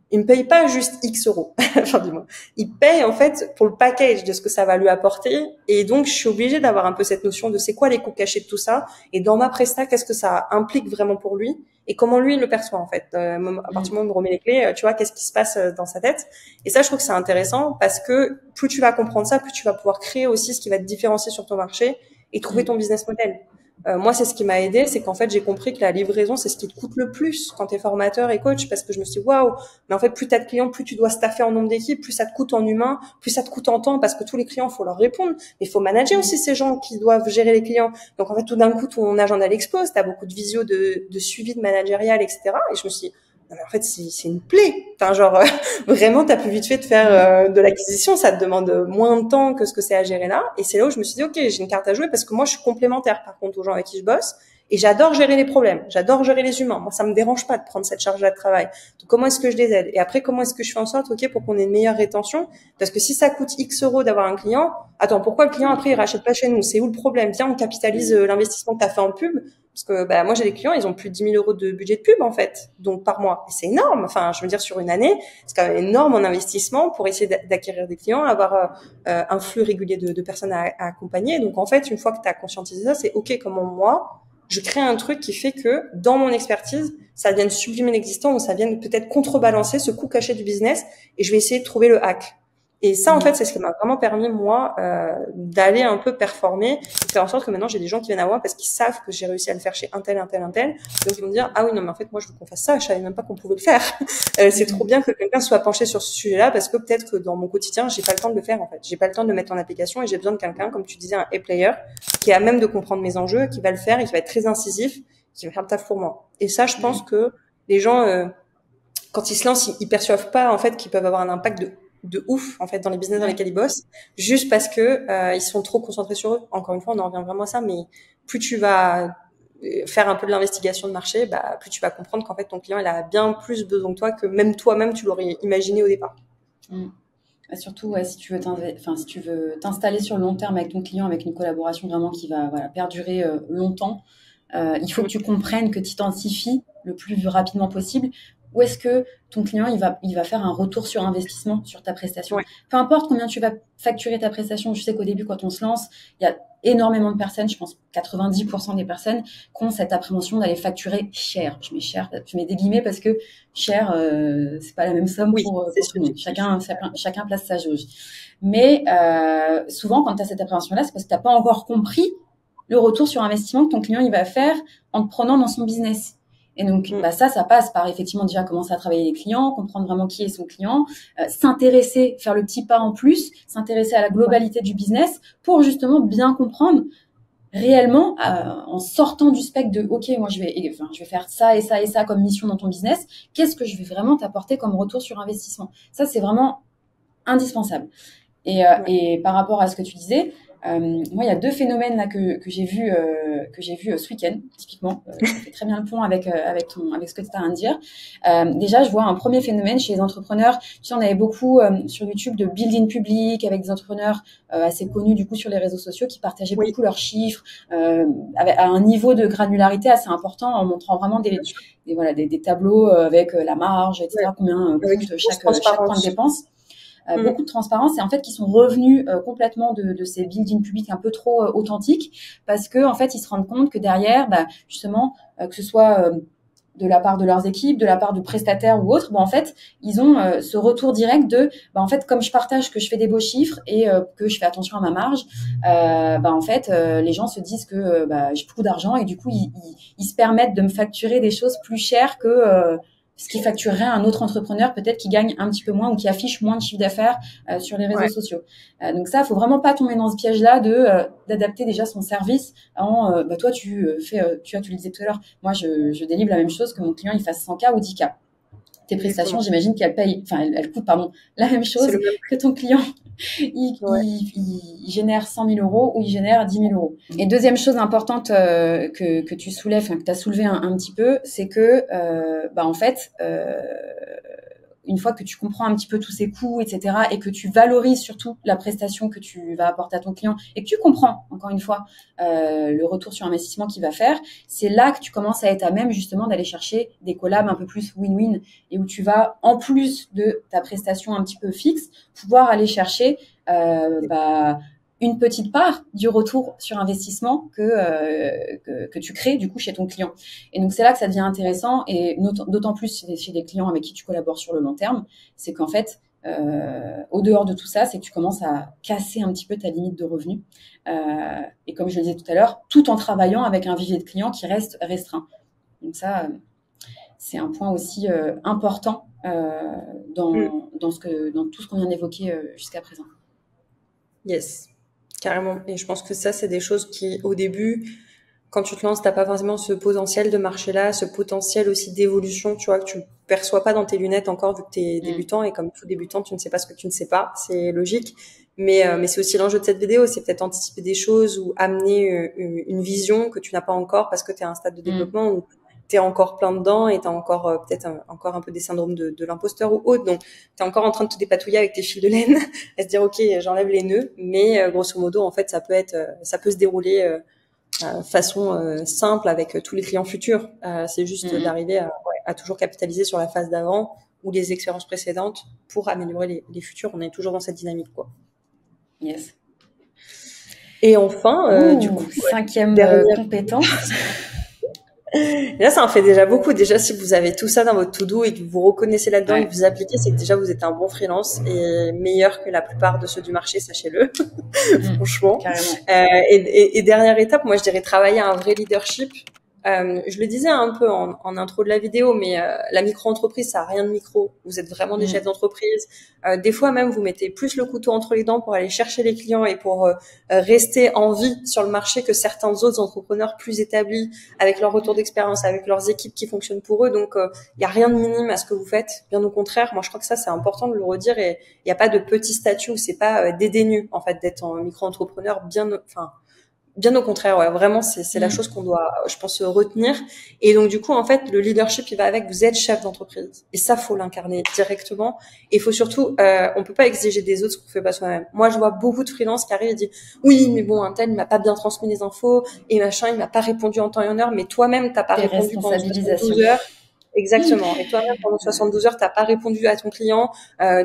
il me paye pas juste X euros. Enfin, dis-moi. Il paye, en fait, pour le package de ce que ça va lui apporter. Et donc, je suis obligée d'avoir un peu cette notion de c'est quoi les coûts cachés de tout ça. Et dans ma presta, qu'est-ce que ça implique vraiment pour lui? Et comment lui, il le perçoit, en fait. À partir du moment où il me remet les clés, tu vois, qu'est-ce qui se passe dans sa tête? Et ça, je trouve que c'est intéressant parce que plus tu vas comprendre ça, plus tu vas pouvoir créer aussi ce qui va te différencier sur ton marché et trouver ton business model. Moi, c'est ce qui m'a aidé, c'est qu'en fait, j'ai compris que la livraison, c'est ce qui te coûte le plus quand tu es formateur et coach, parce que je me suis dit, waouh, mais en fait, plus tu as de clients, plus tu dois staffer en nombre d'équipes, plus ça te coûte en humain, plus ça te coûte en temps, parce que tous les clients, faut leur répondre, mais il faut manager aussi ces gens qui doivent gérer les clients. Donc, en fait, tout d'un coup, ton agenda explose, tu as beaucoup de visio de suivi de managérial, etc. Et je me suis dit, non, mais en fait, c'est une plaie. Enfin, genre, vraiment, t'as plus vite fait de faire de l'acquisition. Ça te demande moins de temps que ce que c'est à gérer là. Et c'est là où je me suis dit, OK, j'ai une carte à jouer parce que moi, je suis complémentaire, par contre, aux gens avec qui je bosse. Et j'adore gérer les problèmes. J'adore gérer les humains. Moi, ça me dérange pas de prendre cette charge-là de travail. Donc, comment est-ce que je les aide? Et après, comment est-ce que je fais en sorte, OK, pour qu'on ait une meilleure rétention? Parce que si ça coûte X euros d'avoir un client, attends, pourquoi le client, après, il rachète pas chez nous? C'est où le problème? Viens, on capitalise l'investissement que t'as fait en pub. Parce que bah, moi, j'ai des clients, ils ont plus de 10 000 € de budget de pub, en fait, donc par mois. Et c'est énorme. Enfin, je veux dire, sur une année, c'est quand même énorme en investissement pour essayer d'acquérir des clients, avoir un flux régulier de personnes à accompagner. Donc, en fait, une fois que tu as conscientisé ça, c'est OK, comment moi, je crée un truc qui fait que, dans mon expertise, ça vienne sublimer l'existant ou ça vienne peut-être contrebalancer ce coût caché du business et je vais essayer de trouver le hack. Et ça, en fait, c'est ce qui m'a vraiment permis, moi, d'aller un peu performer, de faire en sorte que maintenant, j'ai des gens qui viennent à moi parce qu'ils savent que j'ai réussi à le faire chez un tel, un tel, un tel. Donc, ils vont me dire, ah oui, non, mais en fait, moi, je veux qu'on fasse ça. Je savais même pas qu'on pouvait le faire. C'est trop bien que quelqu'un soit penché sur ce sujet-là parce que peut-être que dans mon quotidien, j'ai pas le temps de le faire, en fait. J'ai pas le temps de le mettre en application et j'ai besoin de quelqu'un, comme tu disais, un A-player, qui est à même de comprendre mes enjeux, qui va le faire et qui va être très incisif, qui va faire le taf pour moi. Et ça, je pense que les gens, quand ils se lancent, ils perçoivent pas, en fait, qu'ils peuvent avoir un impact de ouf en fait dans les business dans lesquels ils bossent, juste parce que ils sont trop concentrés sur eux. Encore une fois, on en revient vraiment à ça, mais plus tu vas faire un peu de l'investigation de marché, bah plus tu vas comprendre qu'en fait ton client il a bien plus besoin que toi que même toi-même tu l'aurais imaginé au départ. Surtout si tu veux t'installer sur le long terme avec ton client, avec une collaboration vraiment qui va perdurer longtemps, il faut que tu comprennes, que tu t'identifies le plus rapidement possible où est-ce que ton client il va faire un retour sur investissement sur ta prestation. Peu importe combien tu vas facturer ta prestation, je sais qu'au début quand on se lance, il y a énormément de personnes, je pense 90% des personnes qui ont cette appréhension d'aller facturer cher. Je mets des guillemets parce que cher, c'est pas la même somme pour tout le monde. Chacun place sa jauge. Mais souvent quand tu as cette appréhension-là, c'est parce que tu n'as pas encore compris le retour sur investissement que ton client il va faire en te prenant dans son business. Et donc, ça passe par effectivement déjà commencer à travailler les clients, comprendre vraiment qui est son client, s'intéresser, faire le petit pas en plus, s'intéresser à la globalité du business pour justement bien comprendre réellement, en sortant du spectre de OK, moi je vais faire ça et ça et ça comme mission dans ton business, qu'est-ce que je vais vraiment t'apporter comme retour sur investissement. Ça, c'est vraiment indispensable. Et par rapport à ce que tu disais, moi, il y a deux phénomènes là que j'ai vu ce week-end, typiquement. Ça fait très bien le pont avec ce que tu as à dire. Déjà, je vois un premier phénomène chez les entrepreneurs. Tu sais, on avait beaucoup sur YouTube de build-in public avec des entrepreneurs assez connus du coup sur les réseaux sociaux qui partageaient beaucoup leurs chiffres à un niveau de granularité assez important en montrant vraiment des tableaux avec la marge, etc. Combien coûte chaque point de dépense. Beaucoup de transparence et en fait qui sont revenus complètement de ces build-in publics un peu trop authentiques parce que en fait ils se rendent compte que derrière justement que ce soit de la part de leurs équipes, de la part de prestataires ou autres, en fait ils ont ce retour direct de en fait comme je partage que je fais des beaux chiffres et que je fais attention à ma marge, en fait les gens se disent que j'ai beaucoup d'argent et du coup ils se permettent de me facturer des choses plus chères que ce qui facturerait un autre entrepreneur peut-être qui gagne un petit peu moins ou qui affiche moins de chiffre d'affaires sur les réseaux sociaux. Donc ça, faut vraiment pas tomber dans ce piège-là d'adapter déjà son service en toi tu le disais tout à l'heure, moi je délivre la même chose que mon client il fasse 100K ou 10K. Tes prestations, j'imagine elles coûtent la même chose que ton client. Il génère 100 000 euros ou il génère 10 000 euros. Et deuxième chose importante que tu soulèves, que tu as soulevé un petit peu, c'est que en fait, une fois que tu comprends un petit peu tous ces coûts, etc., et que tu valorises surtout la prestation que tu vas apporter à ton client et que tu comprends, encore une fois, le retour sur investissement qu'il va faire, c'est là que tu commences à être à même justement d'aller chercher des collabs un peu plus win-win et où tu vas, en plus de ta prestation un petit peu fixe, pouvoir aller chercher une petite part du retour sur investissement que tu crées du coup chez ton client. Et donc c'est là que ça devient intéressant et d'autant plus chez des clients avec qui tu collabores sur le long terme, c'est qu'en fait au dehors de tout ça, c'est que tu commences à casser un petit peu ta limite de revenus et comme je le disais tout à l'heure, tout en travaillant avec un vivier de clients qui reste restreint. Donc ça c'est un point aussi important dans tout ce qu'on vient d'évoquer jusqu'à présent. Yes. Carrément. Et je pense que ça, c'est des choses qui, au début, quand tu te lances, t'as pas forcément ce potentiel de marché-là, ce potentiel aussi d'évolution, tu vois, que tu perçois pas dans tes lunettes encore vu que t'es débutant. Et comme tout débutant, tu ne sais pas ce que tu ne sais pas. C'est logique. Mais c'est aussi l'enjeu de cette vidéo. C'est peut-être anticiper des choses ou amener une vision que tu n'as pas encore parce que t'es à un stade de développement où t'es encore plein dedans et t'as encore peut-être encore un peu des syndromes de l'imposteur ou autre. Donc, t'es encore en train de te dépatouiller avec tes fils de laine à se dire, OK, j'enlève les nœuds. Mais grosso modo, en fait, ça peut se dérouler façon simple avec tous les clients futurs. C'est juste d'arriver à toujours capitaliser sur la phase d'avant ou les expériences précédentes pour améliorer les futurs. On est toujours dans cette dynamique, quoi. Yes. Et enfin, du coup, cinquième compétence. Et là, ça en fait déjà beaucoup. Déjà, si vous avez tout ça dans votre to-do et que vous vous reconnaissez là-dedans et que vous appliquez, c'est que déjà vous êtes un bon freelance et meilleur que la plupart de ceux du marché, sachez-le. Franchement. Carrément. Et dernière étape, moi, je dirais travailler à un vrai leadership. Je le disais un peu en intro de la vidéo, mais la micro-entreprise, ça a rien de micro. Vous êtes vraiment des chefs d'entreprise. Des fois même, vous mettez plus le couteau entre les dents pour aller chercher les clients et pour rester en vie sur le marché que certains autres entrepreneurs plus établis, avec leur retour d'expérience, avec leurs équipes qui fonctionnent pour eux. Donc, il y a rien de minime à ce que vous faites. Bien au contraire, moi, je crois que ça, c'est important de le redire. Et il n'y a pas de petit statut où c'est pas dédaigneux, en fait, d'être un micro-entrepreneur. Bien au contraire, ouais, vraiment, c'est la chose qu'on doit, je pense, retenir. Et donc, du coup, en fait, le leadership, il va avec, vous êtes chef d'entreprise. Et ça, faut l'incarner directement. Et il faut surtout, on peut pas exiger des autres ce qu'on fait pas soi-même. Moi, je vois beaucoup de freelances qui arrivent et disent, oui, mais bon, un tel, il m'a pas bien transmis les infos, et machin, il m'a pas répondu en temps et en heure, mais toi-même, t'as pas répondu pendant 72 heures. Exactement. Et toi-même, pendant 72 heures, t'as pas répondu à ton client,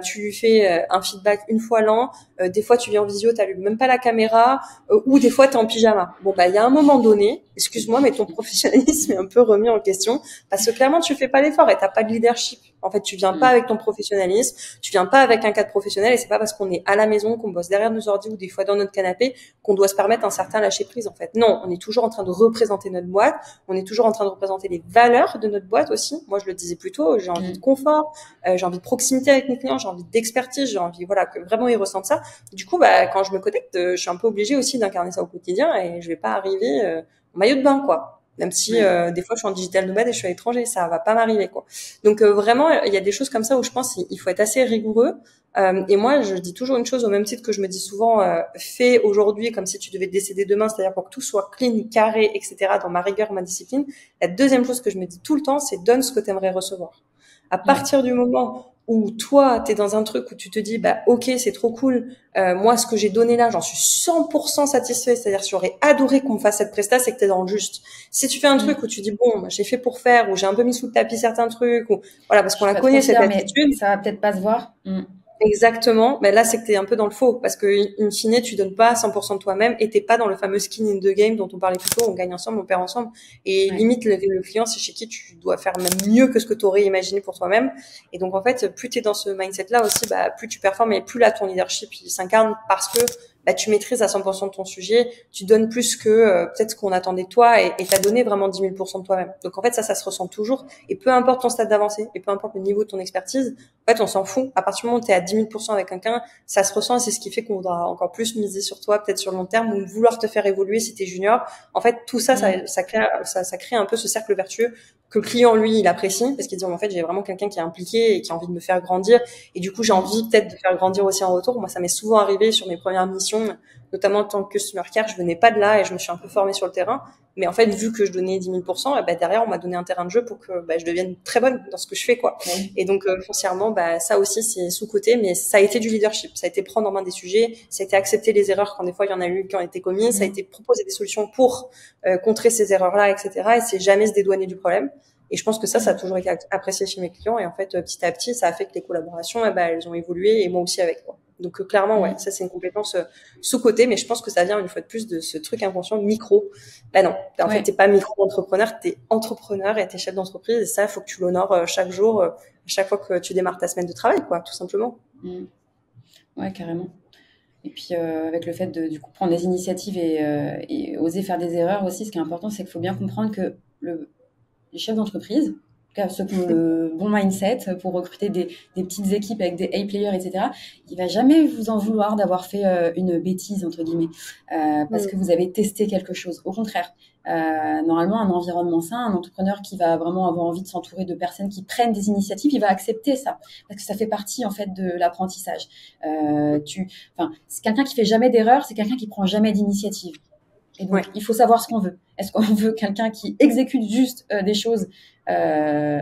tu lui fais un feedback une fois l'an, des fois tu viens en visio, t'allumes même pas la caméra, ou des fois t'es en pyjama. Bon, bah, il y a un moment donné, excuse-moi, mais ton professionnalisme est un peu remis en question, parce que clairement, tu fais pas l'effort et t'as pas de leadership. En fait, tu viens pas avec ton professionnalisme, tu viens pas avec un cadre professionnel, et c'est pas parce qu'on est à la maison, qu'on bosse derrière nos ordi ou des fois dans notre canapé, qu'on doit se permettre un certain lâcher prise, en fait. Non, on est toujours en train de représenter notre boîte, on est toujours en train de représenter les valeurs de notre boîte aussi. Moi, je le disais plus tôt, j'ai envie de confort, j'ai envie de proximité avec mes clients, j'ai envie d'expertise, j'ai envie, voilà, que vraiment ils ressentent ça. Du coup, bah, quand je me connecte, je suis un peu obligée aussi d'incarner ça au quotidien et je vais pas arriver en maillot de bain, quoi. Même si des fois je suis en digital nomade et je suis à l'étranger, ça va pas m'arriver, quoi. Donc vraiment, il y a des choses comme ça où je pense qu'il faut être assez rigoureux. Et moi, je dis toujours une chose au même titre que je me dis souvent, fais aujourd'hui comme si tu devais décéder demain, c'est-à-dire pour que tout soit clean, carré, etc. dans ma rigueur, ma discipline. La deuxième chose que je me dis tout le temps, c'est donne ce que tu aimerais recevoir. À partir du moment où toi, t'es dans un truc où tu te dis, bah ok, c'est trop cool, moi, ce que j'ai donné là, j'en suis 100% satisfait, c'est-à-dire j'aurais adoré qu'on me fasse cette presta, c'est que t'es dans le juste. Si tu fais un truc où tu dis, bon, bah, j'ai fait pour faire, ou j'ai un peu mis sous le tapis certains trucs, ou voilà, parce Je qu'on suis la pas trop connaît, cette fière, mais attitude. ça va peut-être pas se voir. Exactement. Mais là, c'est que t'es un peu dans le faux parce que, in fine, tu donnes pas 100% de toi-même et t'es pas dans le fameux skin in the game dont on parlait plus tôt. On gagne ensemble, on perd ensemble. Et Ouais. limite, le client, c'est chez qui tu dois faire même mieux que ce que tu aurais imaginé pour toi-même. Et donc, en fait, plus t'es dans ce mindset-là aussi, bah, plus tu performes et plus là, ton leadership, il s'incarne parce que, bah, tu maîtrises à 100% de ton sujet, tu donnes plus que peut-être ce qu'on attendait de toi et t'as donné vraiment 10 000% de toi-même. Donc en fait ça se ressent toujours et peu importe ton stade d'avancée et peu importe le niveau de ton expertise, en fait on s'en fout. À partir du moment où t'es à 10 000% avec quelqu'un, ça se ressent et c'est ce qui fait qu'on voudra encore plus miser sur toi, peut-être sur le long terme ou vouloir te faire évoluer si t'es junior. En fait tout ça, ça crée un peu ce cercle vertueux que le client lui il apprécie parce qu'il dit en fait j'ai vraiment quelqu'un qui est impliqué et qui a envie de me faire grandir et du coup j'ai envie peut-être de faire grandir aussi en retour. Moi ça m'est souvent arrivé sur mes premières missions, notamment en tant que customer care, je venais pas de là et je me suis un peu formée sur le terrain. Mais en fait, vu que je donnais 10 000%, bah, derrière, on m'a donné un terrain de jeu pour que bah, je devienne très bonne dans ce que je fais, quoi. Oui. Et donc, foncièrement, bah, ça aussi, c'est sous-côté, mais ça a été du leadership. Ça a été prendre en main des sujets, ça a été accepter les erreurs quand des fois il y en a eu qui ont été commises, ça a été proposer des solutions pour contrer ces erreurs-là, etc. Et c'est jamais se dédouaner du problème. Et je pense que ça a toujours été apprécié chez mes clients. Et en fait, petit à petit, ça a fait que les collaborations, bah, elles ont évolué et moi aussi avec, quoi. Donc clairement, ouais, ça c'est une compétence sous-côté, mais je pense que ça vient une fois de plus de ce truc inconscient micro. Bah non, en fait, t'es pas micro-entrepreneur, t'es entrepreneur et t'es chef d'entreprise. Et ça, faut que tu l'honores chaque jour, chaque fois que tu démarres ta semaine de travail, quoi, tout simplement. Ouais, carrément. Et puis avec le fait de du coup prendre des initiatives et oser faire des erreurs aussi, ce qui est important, c'est qu'il faut bien comprendre que les chefs d'entreprise, en tout cas ceux qui ont le bon mindset pour recruter des petites équipes avec des A-players, etc., il va jamais vous en vouloir d'avoir fait une bêtise, entre guillemets, parce que vous avez testé quelque chose. Au contraire, normalement, un environnement sain, un entrepreneur qui va vraiment avoir envie de s'entourer de personnes qui prennent des initiatives, il va accepter ça, parce que ça fait partie, en fait, de l'apprentissage. C'est quelqu'un qui fait jamais d'erreur, c'est quelqu'un qui prend jamais d'initiative. Et donc, il faut savoir ce qu'on veut. Est-ce qu'on veut quelqu'un qui exécute juste des choses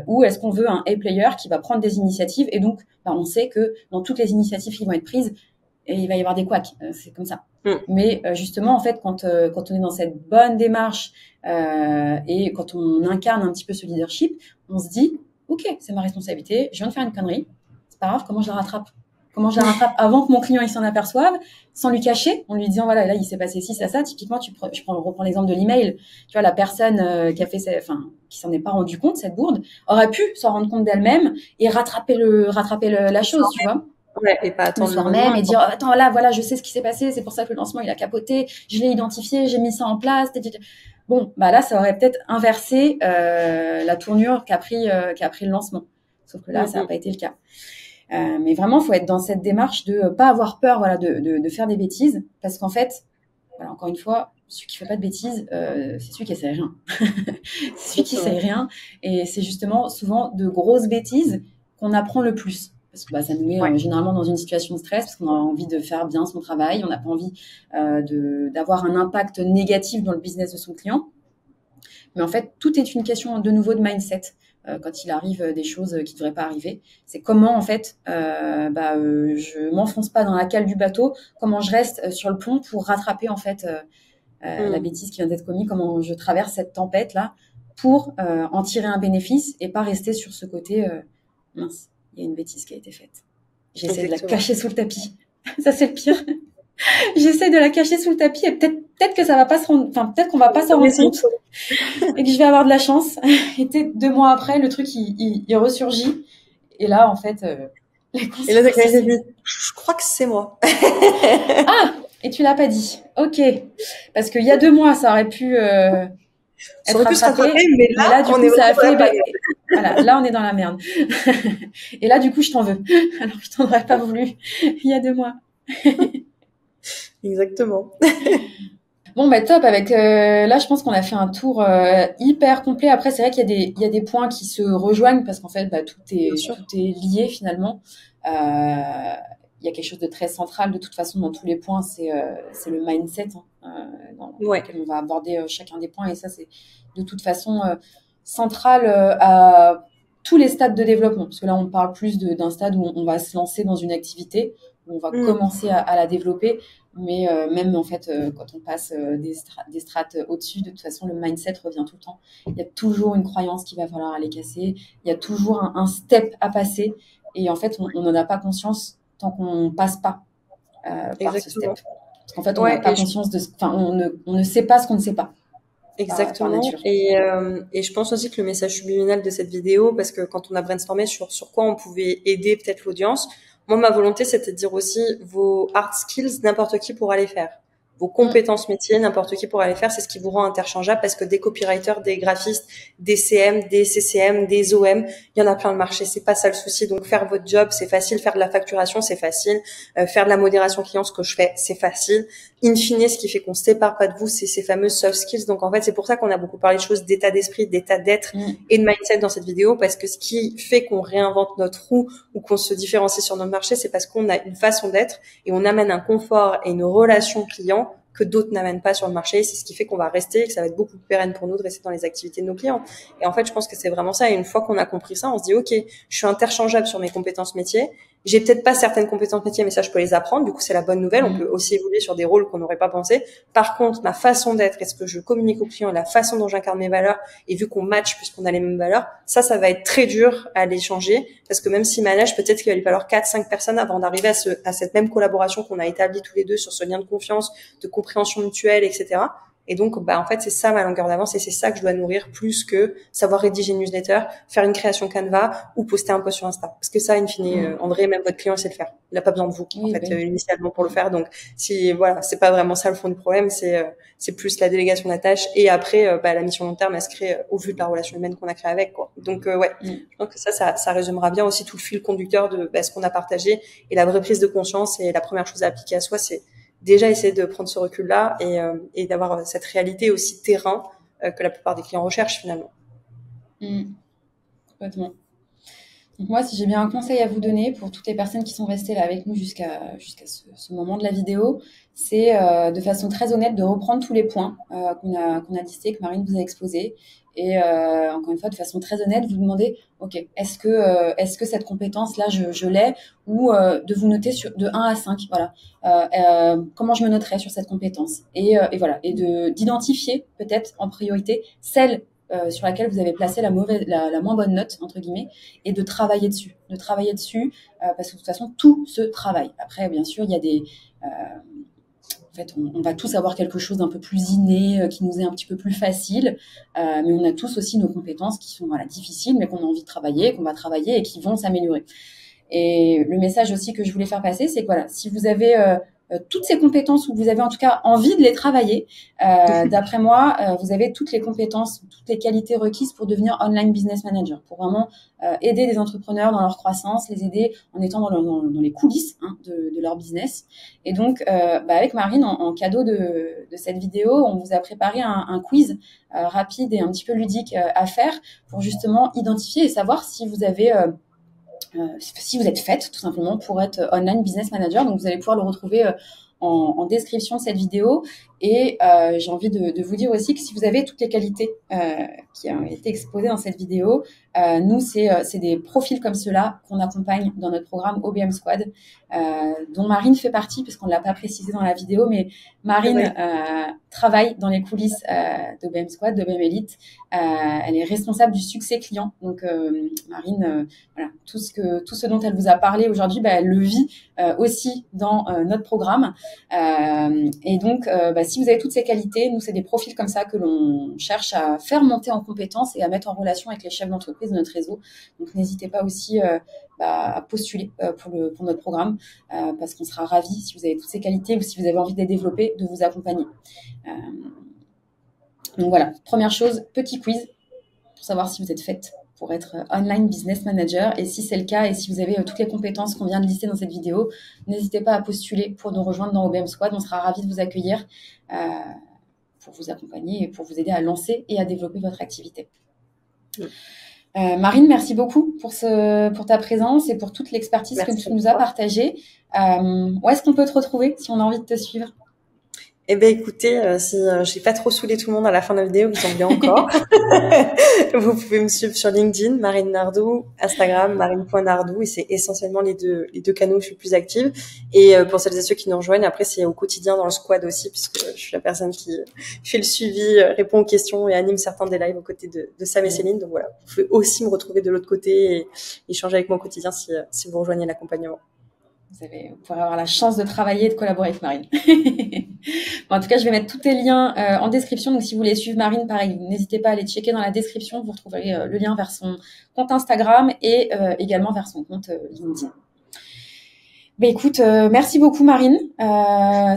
ou est-ce qu'on veut un A-player qui va prendre des initiatives et donc, on sait que dans toutes les initiatives qui vont être prises, il va y avoir des couacs. C'est comme ça. Mais justement, en fait, quand on est dans cette bonne démarche et quand on incarne un petit peu ce leadership, on se dit, OK, c'est ma responsabilité, je viens de faire une connerie, c'est pas grave, comment je la rattrape ? Comment je la rattrape avant que mon client il s'en aperçoive, sans lui cacher, en lui disant voilà, là il s'est passé ci, ça. Typiquement, reprends l'exemple de l'email. Tu vois, la personne qui s'en est pas rendu compte, cette bourde, aurait pu s'en rendre compte d'elle-même et rattraper la chose, tu vois. Ouais, et pas attendre le soir même et dire attends là voilà, je sais ce qui s'est passé, c'est pour ça que le lancement il a capoté, je l'ai identifié, j'ai mis ça en place. Bon, bah là ça aurait peut-être inversé la tournure qu'a pris le lancement. Sauf que là ça n'a pas été le cas. Mais vraiment, faut être dans cette démarche de pas avoir peur, voilà, de faire des bêtises, parce qu'en fait, voilà, encore une fois, celui qui fait pas de bêtises, c'est celui qui essaie rien. C'est celui qui essaie rien, et c'est justement souvent de grosses bêtises qu'on apprend le plus. Parce que ça nous met généralement dans une situation de stress, parce qu'on a envie de faire bien son travail, on n'a pas envie d'avoir un impact négatif dans le business de son client. Mais en fait, tout est une question de nouveau de mindset. Quand il arrive des choses qui ne devraient pas arriver, c'est comment en fait je m'enfonce pas dans la cale du bateau, comment je reste sur le pont pour rattraper en fait la bêtise qui vient d'être commise, comment je traverse cette tempête là pour en tirer un bénéfice et pas rester sur ce côté mince, il y a une bêtise qui a été faite, j'essaie de la cacher sous le tapis. Ça c'est le pire. J'essaie de la cacher sous le tapis et peut-être que ça va pas peut-être qu'on va pas s'en rendre compte et que je vais avoir de la chance. Et peut-être 2 mois après, le truc il ressurgit. Et là, en fait, et là, je crois que c'est moi. Ah, et tu l'as pas dit. Ok, parce qu'il y a 2 mois, ça aurait pu être rattrapé, mais là du coup, ça a fait. Voilà, là, on est dans la merde. Et là, du coup, je t'en veux. Alors que je t'en aurais pas voulu il y a 2 mois. Exactement. Bon, top. Avec là, je pense qu'on a fait un tour hyper complet. Après, c'est vrai qu'il y a des points qui se rejoignent parce qu'en fait, tout est lié finalement. Il y a quelque chose de très central de toute façon dans tous les points, c'est le mindset dans lequel on va aborder chacun des points. Et ça, c'est de toute façon central à tous les stades de développement. Parce que là, on parle plus d'un stade où on va se lancer dans une activité, où on va commencer à la développer. Mais même en fait, quand on passe des strates au-dessus, de toute façon, le mindset revient tout le temps. Il y a toujours une croyance qu'il va falloir aller casser. Il y a toujours un step à passer. Et en fait, on n'en a pas conscience tant qu'on passe pas par ce step. Parce qu'en fait, on n'a pas conscience on ne sait pas ce qu'on ne sait pas. Exactement. Et je pense aussi que le message subliminal de cette vidéo, parce que quand on a brainstormé sur quoi on pouvait aider peut-être l'audience, moi, ma volonté, c'était de dire aussi vos hard skills, n'importe qui pourra les faire. Vos compétences métiers, n'importe qui pourra les faire. C'est ce qui vous rend interchangeable parce que des copywriters, des graphistes, des CM, des CCM, des OM, il y en a plein le marché. C'est pas ça le souci. Donc, faire votre job, c'est facile. Faire de la facturation, c'est facile. Faire de la modération client, ce que je fais, c'est facile. In fine, ce qui fait qu'on se sépare pas de vous, c'est ces fameuses soft skills. Donc, en fait, c'est pour ça qu'on a beaucoup parlé de choses d'état d'esprit, d'état d'être et de mindset dans cette vidéo, parce que ce qui fait qu'on réinvente notre roue ou qu'on se différencie sur notre marché, c'est parce qu'on a une façon d'être et on amène un confort et une relation client que d'autres n'amènent pas sur le marché. C'est ce qui fait qu'on va rester et que ça va être beaucoup plus pérenne pour nous de rester dans les activités de nos clients. Et en fait, je pense que c'est vraiment ça. Et une fois qu'on a compris ça, on se dit, OK, je suis interchangeable sur mes compétences métiers. J'ai peut-être pas certaines compétences métiers, mais ça, je peux les apprendre. Du coup, c'est la bonne nouvelle. On peut aussi évoluer sur des rôles qu'on n'aurait pas pensé. Par contre, ma façon d'être et ce que je communique aux clients et la façon dont j'incarne mes valeurs, et vu qu'on match puisqu'on a les mêmes valeurs, ça va être très dur à aller changer. Parce que même si manage, peut-être qu'il va lui falloir 4-5 personnes avant d'arriver à cette même collaboration qu'on a établie tous les deux sur ce lien de confiance, de compréhension mutuelle, etc. Et donc, en fait, c'est ça ma longueur d'avance et c'est ça que je dois nourrir plus que savoir rédiger une newsletter, faire une création Canva ou poster un post sur Insta. Parce que ça, in fine, André, même votre client, il sait le faire. Il n'a pas besoin de vous, initialement pour le faire. Donc, c'est pas vraiment ça le fond du problème, c'est plus la délégation de la tâche et après, la mission long terme, elle se crée au vu de la relation humaine qu'on a créée avec, quoi. Donc, je pense que ça résumera bien aussi tout le fil conducteur de ce qu'on a partagé et la vraie prise de conscience et la première chose à appliquer à soi, c'est déjà essayer de prendre ce recul-là et d'avoir cette réalité aussi terrain que la plupart des clients recherchent finalement. Complètement. Donc moi, si j'ai bien un conseil à vous donner pour toutes les personnes qui sont restées là avec nous jusqu'à ce moment de la vidéo, c'est de façon très honnête de reprendre tous les points qu'on a listés, que Marine vous a exposés. Et encore une fois, de façon très honnête, vous demandez, ok, est-ce que cette compétence-là, je l'ai, ou de vous noter de 1 à 5, voilà, comment je me noterais sur cette compétence, et voilà, et d'identifier peut-être en priorité celle sur laquelle vous avez placé la moins bonne note, entre guillemets, et de travailler dessus. Parce que de toute façon, tout se travaille. Après, bien sûr, il y a des... en fait, on va tous avoir quelque chose d'un peu plus inné, qui nous est un petit peu plus facile, mais on a tous aussi nos compétences qui sont difficiles, mais qu'on a envie de travailler, qu'on va travailler et qui vont s'améliorer. Et le message aussi que je voulais faire passer, c'est que si vous avez toutes ces compétences, ou vous avez en tout cas envie de les travailler, d'après moi, vous avez toutes les compétences, toutes les qualités requises pour devenir online business manager, pour vraiment aider des entrepreneurs dans leur croissance, les aider en étant dans les coulisses de leur business. Et donc, avec Marine, en cadeau de cette vidéo, on vous a préparé un quiz rapide et un petit peu ludique à faire pour justement identifier et savoir si vous avez... si vous êtes faite tout simplement pour être online business manager. Donc vous allez pouvoir le retrouver en description de cette vidéo. Et j'ai envie de vous dire aussi que si vous avez toutes les qualités qui ont été exposées dans cette vidéo, nous, c'est des profils comme ceux-là qu'on accompagne dans notre programme OBM Squad, dont Marine fait partie, puisqu'on ne l'a pas précisé dans la vidéo, mais Marine travaille dans les coulisses d'OBM Squad, d'OBM Elite. Elle est responsable du succès client. Donc Marine, voilà, tout ce dont elle vous a parlé aujourd'hui, elle le vit aussi dans notre programme. Et donc, si vous avez toutes ces qualités, nous, c'est des profils comme ça que l'on cherche à faire monter en compétences et à mettre en relation avec les chefs d'entreprise de notre réseau. Donc, n'hésitez pas aussi à postuler pour notre programme, parce qu'on sera ravis, si vous avez toutes ces qualités ou si vous avez envie de les développer, de vous accompagner. Donc voilà, première chose, petit quiz pour savoir si vous êtes faite pour être online business manager. Et si c'est le cas, et si vous avez toutes les compétences qu'on vient de lister dans cette vidéo, n'hésitez pas à postuler pour nous rejoindre dans OBM Squad. On sera ravis de vous accueillir pour vous accompagner et pour vous aider à lancer et à développer votre activité. Marine, merci beaucoup pour ta présence et pour toute l'expertise que tu nous as partagée. Où est-ce qu'on peut te retrouver si on a envie de te suivre ? Eh ben écoutez, si j'ai pas trop saoulé tout le monde à la fin de la vidéo, qui semble encore, vous pouvez me suivre sur LinkedIn, Marine Nardou, Instagram, marine.nardou, et c'est essentiellement les deux canaux où je suis plus active. Et pour celles et ceux qui nous rejoignent, après c'est au quotidien dans le squad aussi, puisque je suis la personne qui fait le suivi, répond aux questions et anime certains des lives aux côtés de Sam et Céline. Donc voilà, vous pouvez aussi me retrouver de l'autre côté et échanger avec moi au quotidien si vous rejoignez l'accompagnement. Vous pourrez avoir la chance de travailler et de collaborer avec Marine. Bon, en tout cas, je vais mettre tous les liens en description. Donc, si vous voulez suivre Marine, pareil, n'hésitez pas à aller checker dans la description. Vous retrouverez le lien vers son compte Instagram et également vers son compte LinkedIn. Écoute, merci beaucoup Marine.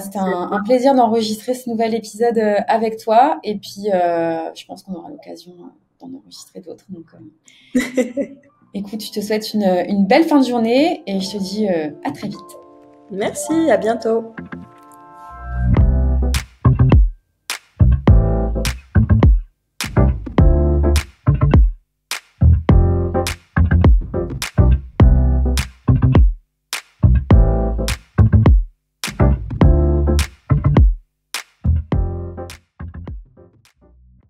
C'était un plaisir d'enregistrer ce nouvel épisode avec toi. Et puis, je pense qu'on aura l'occasion d'en enregistrer d'autres. Donc, écoute, je te souhaite une belle fin de journée et je te dis à très vite. Merci, à bientôt.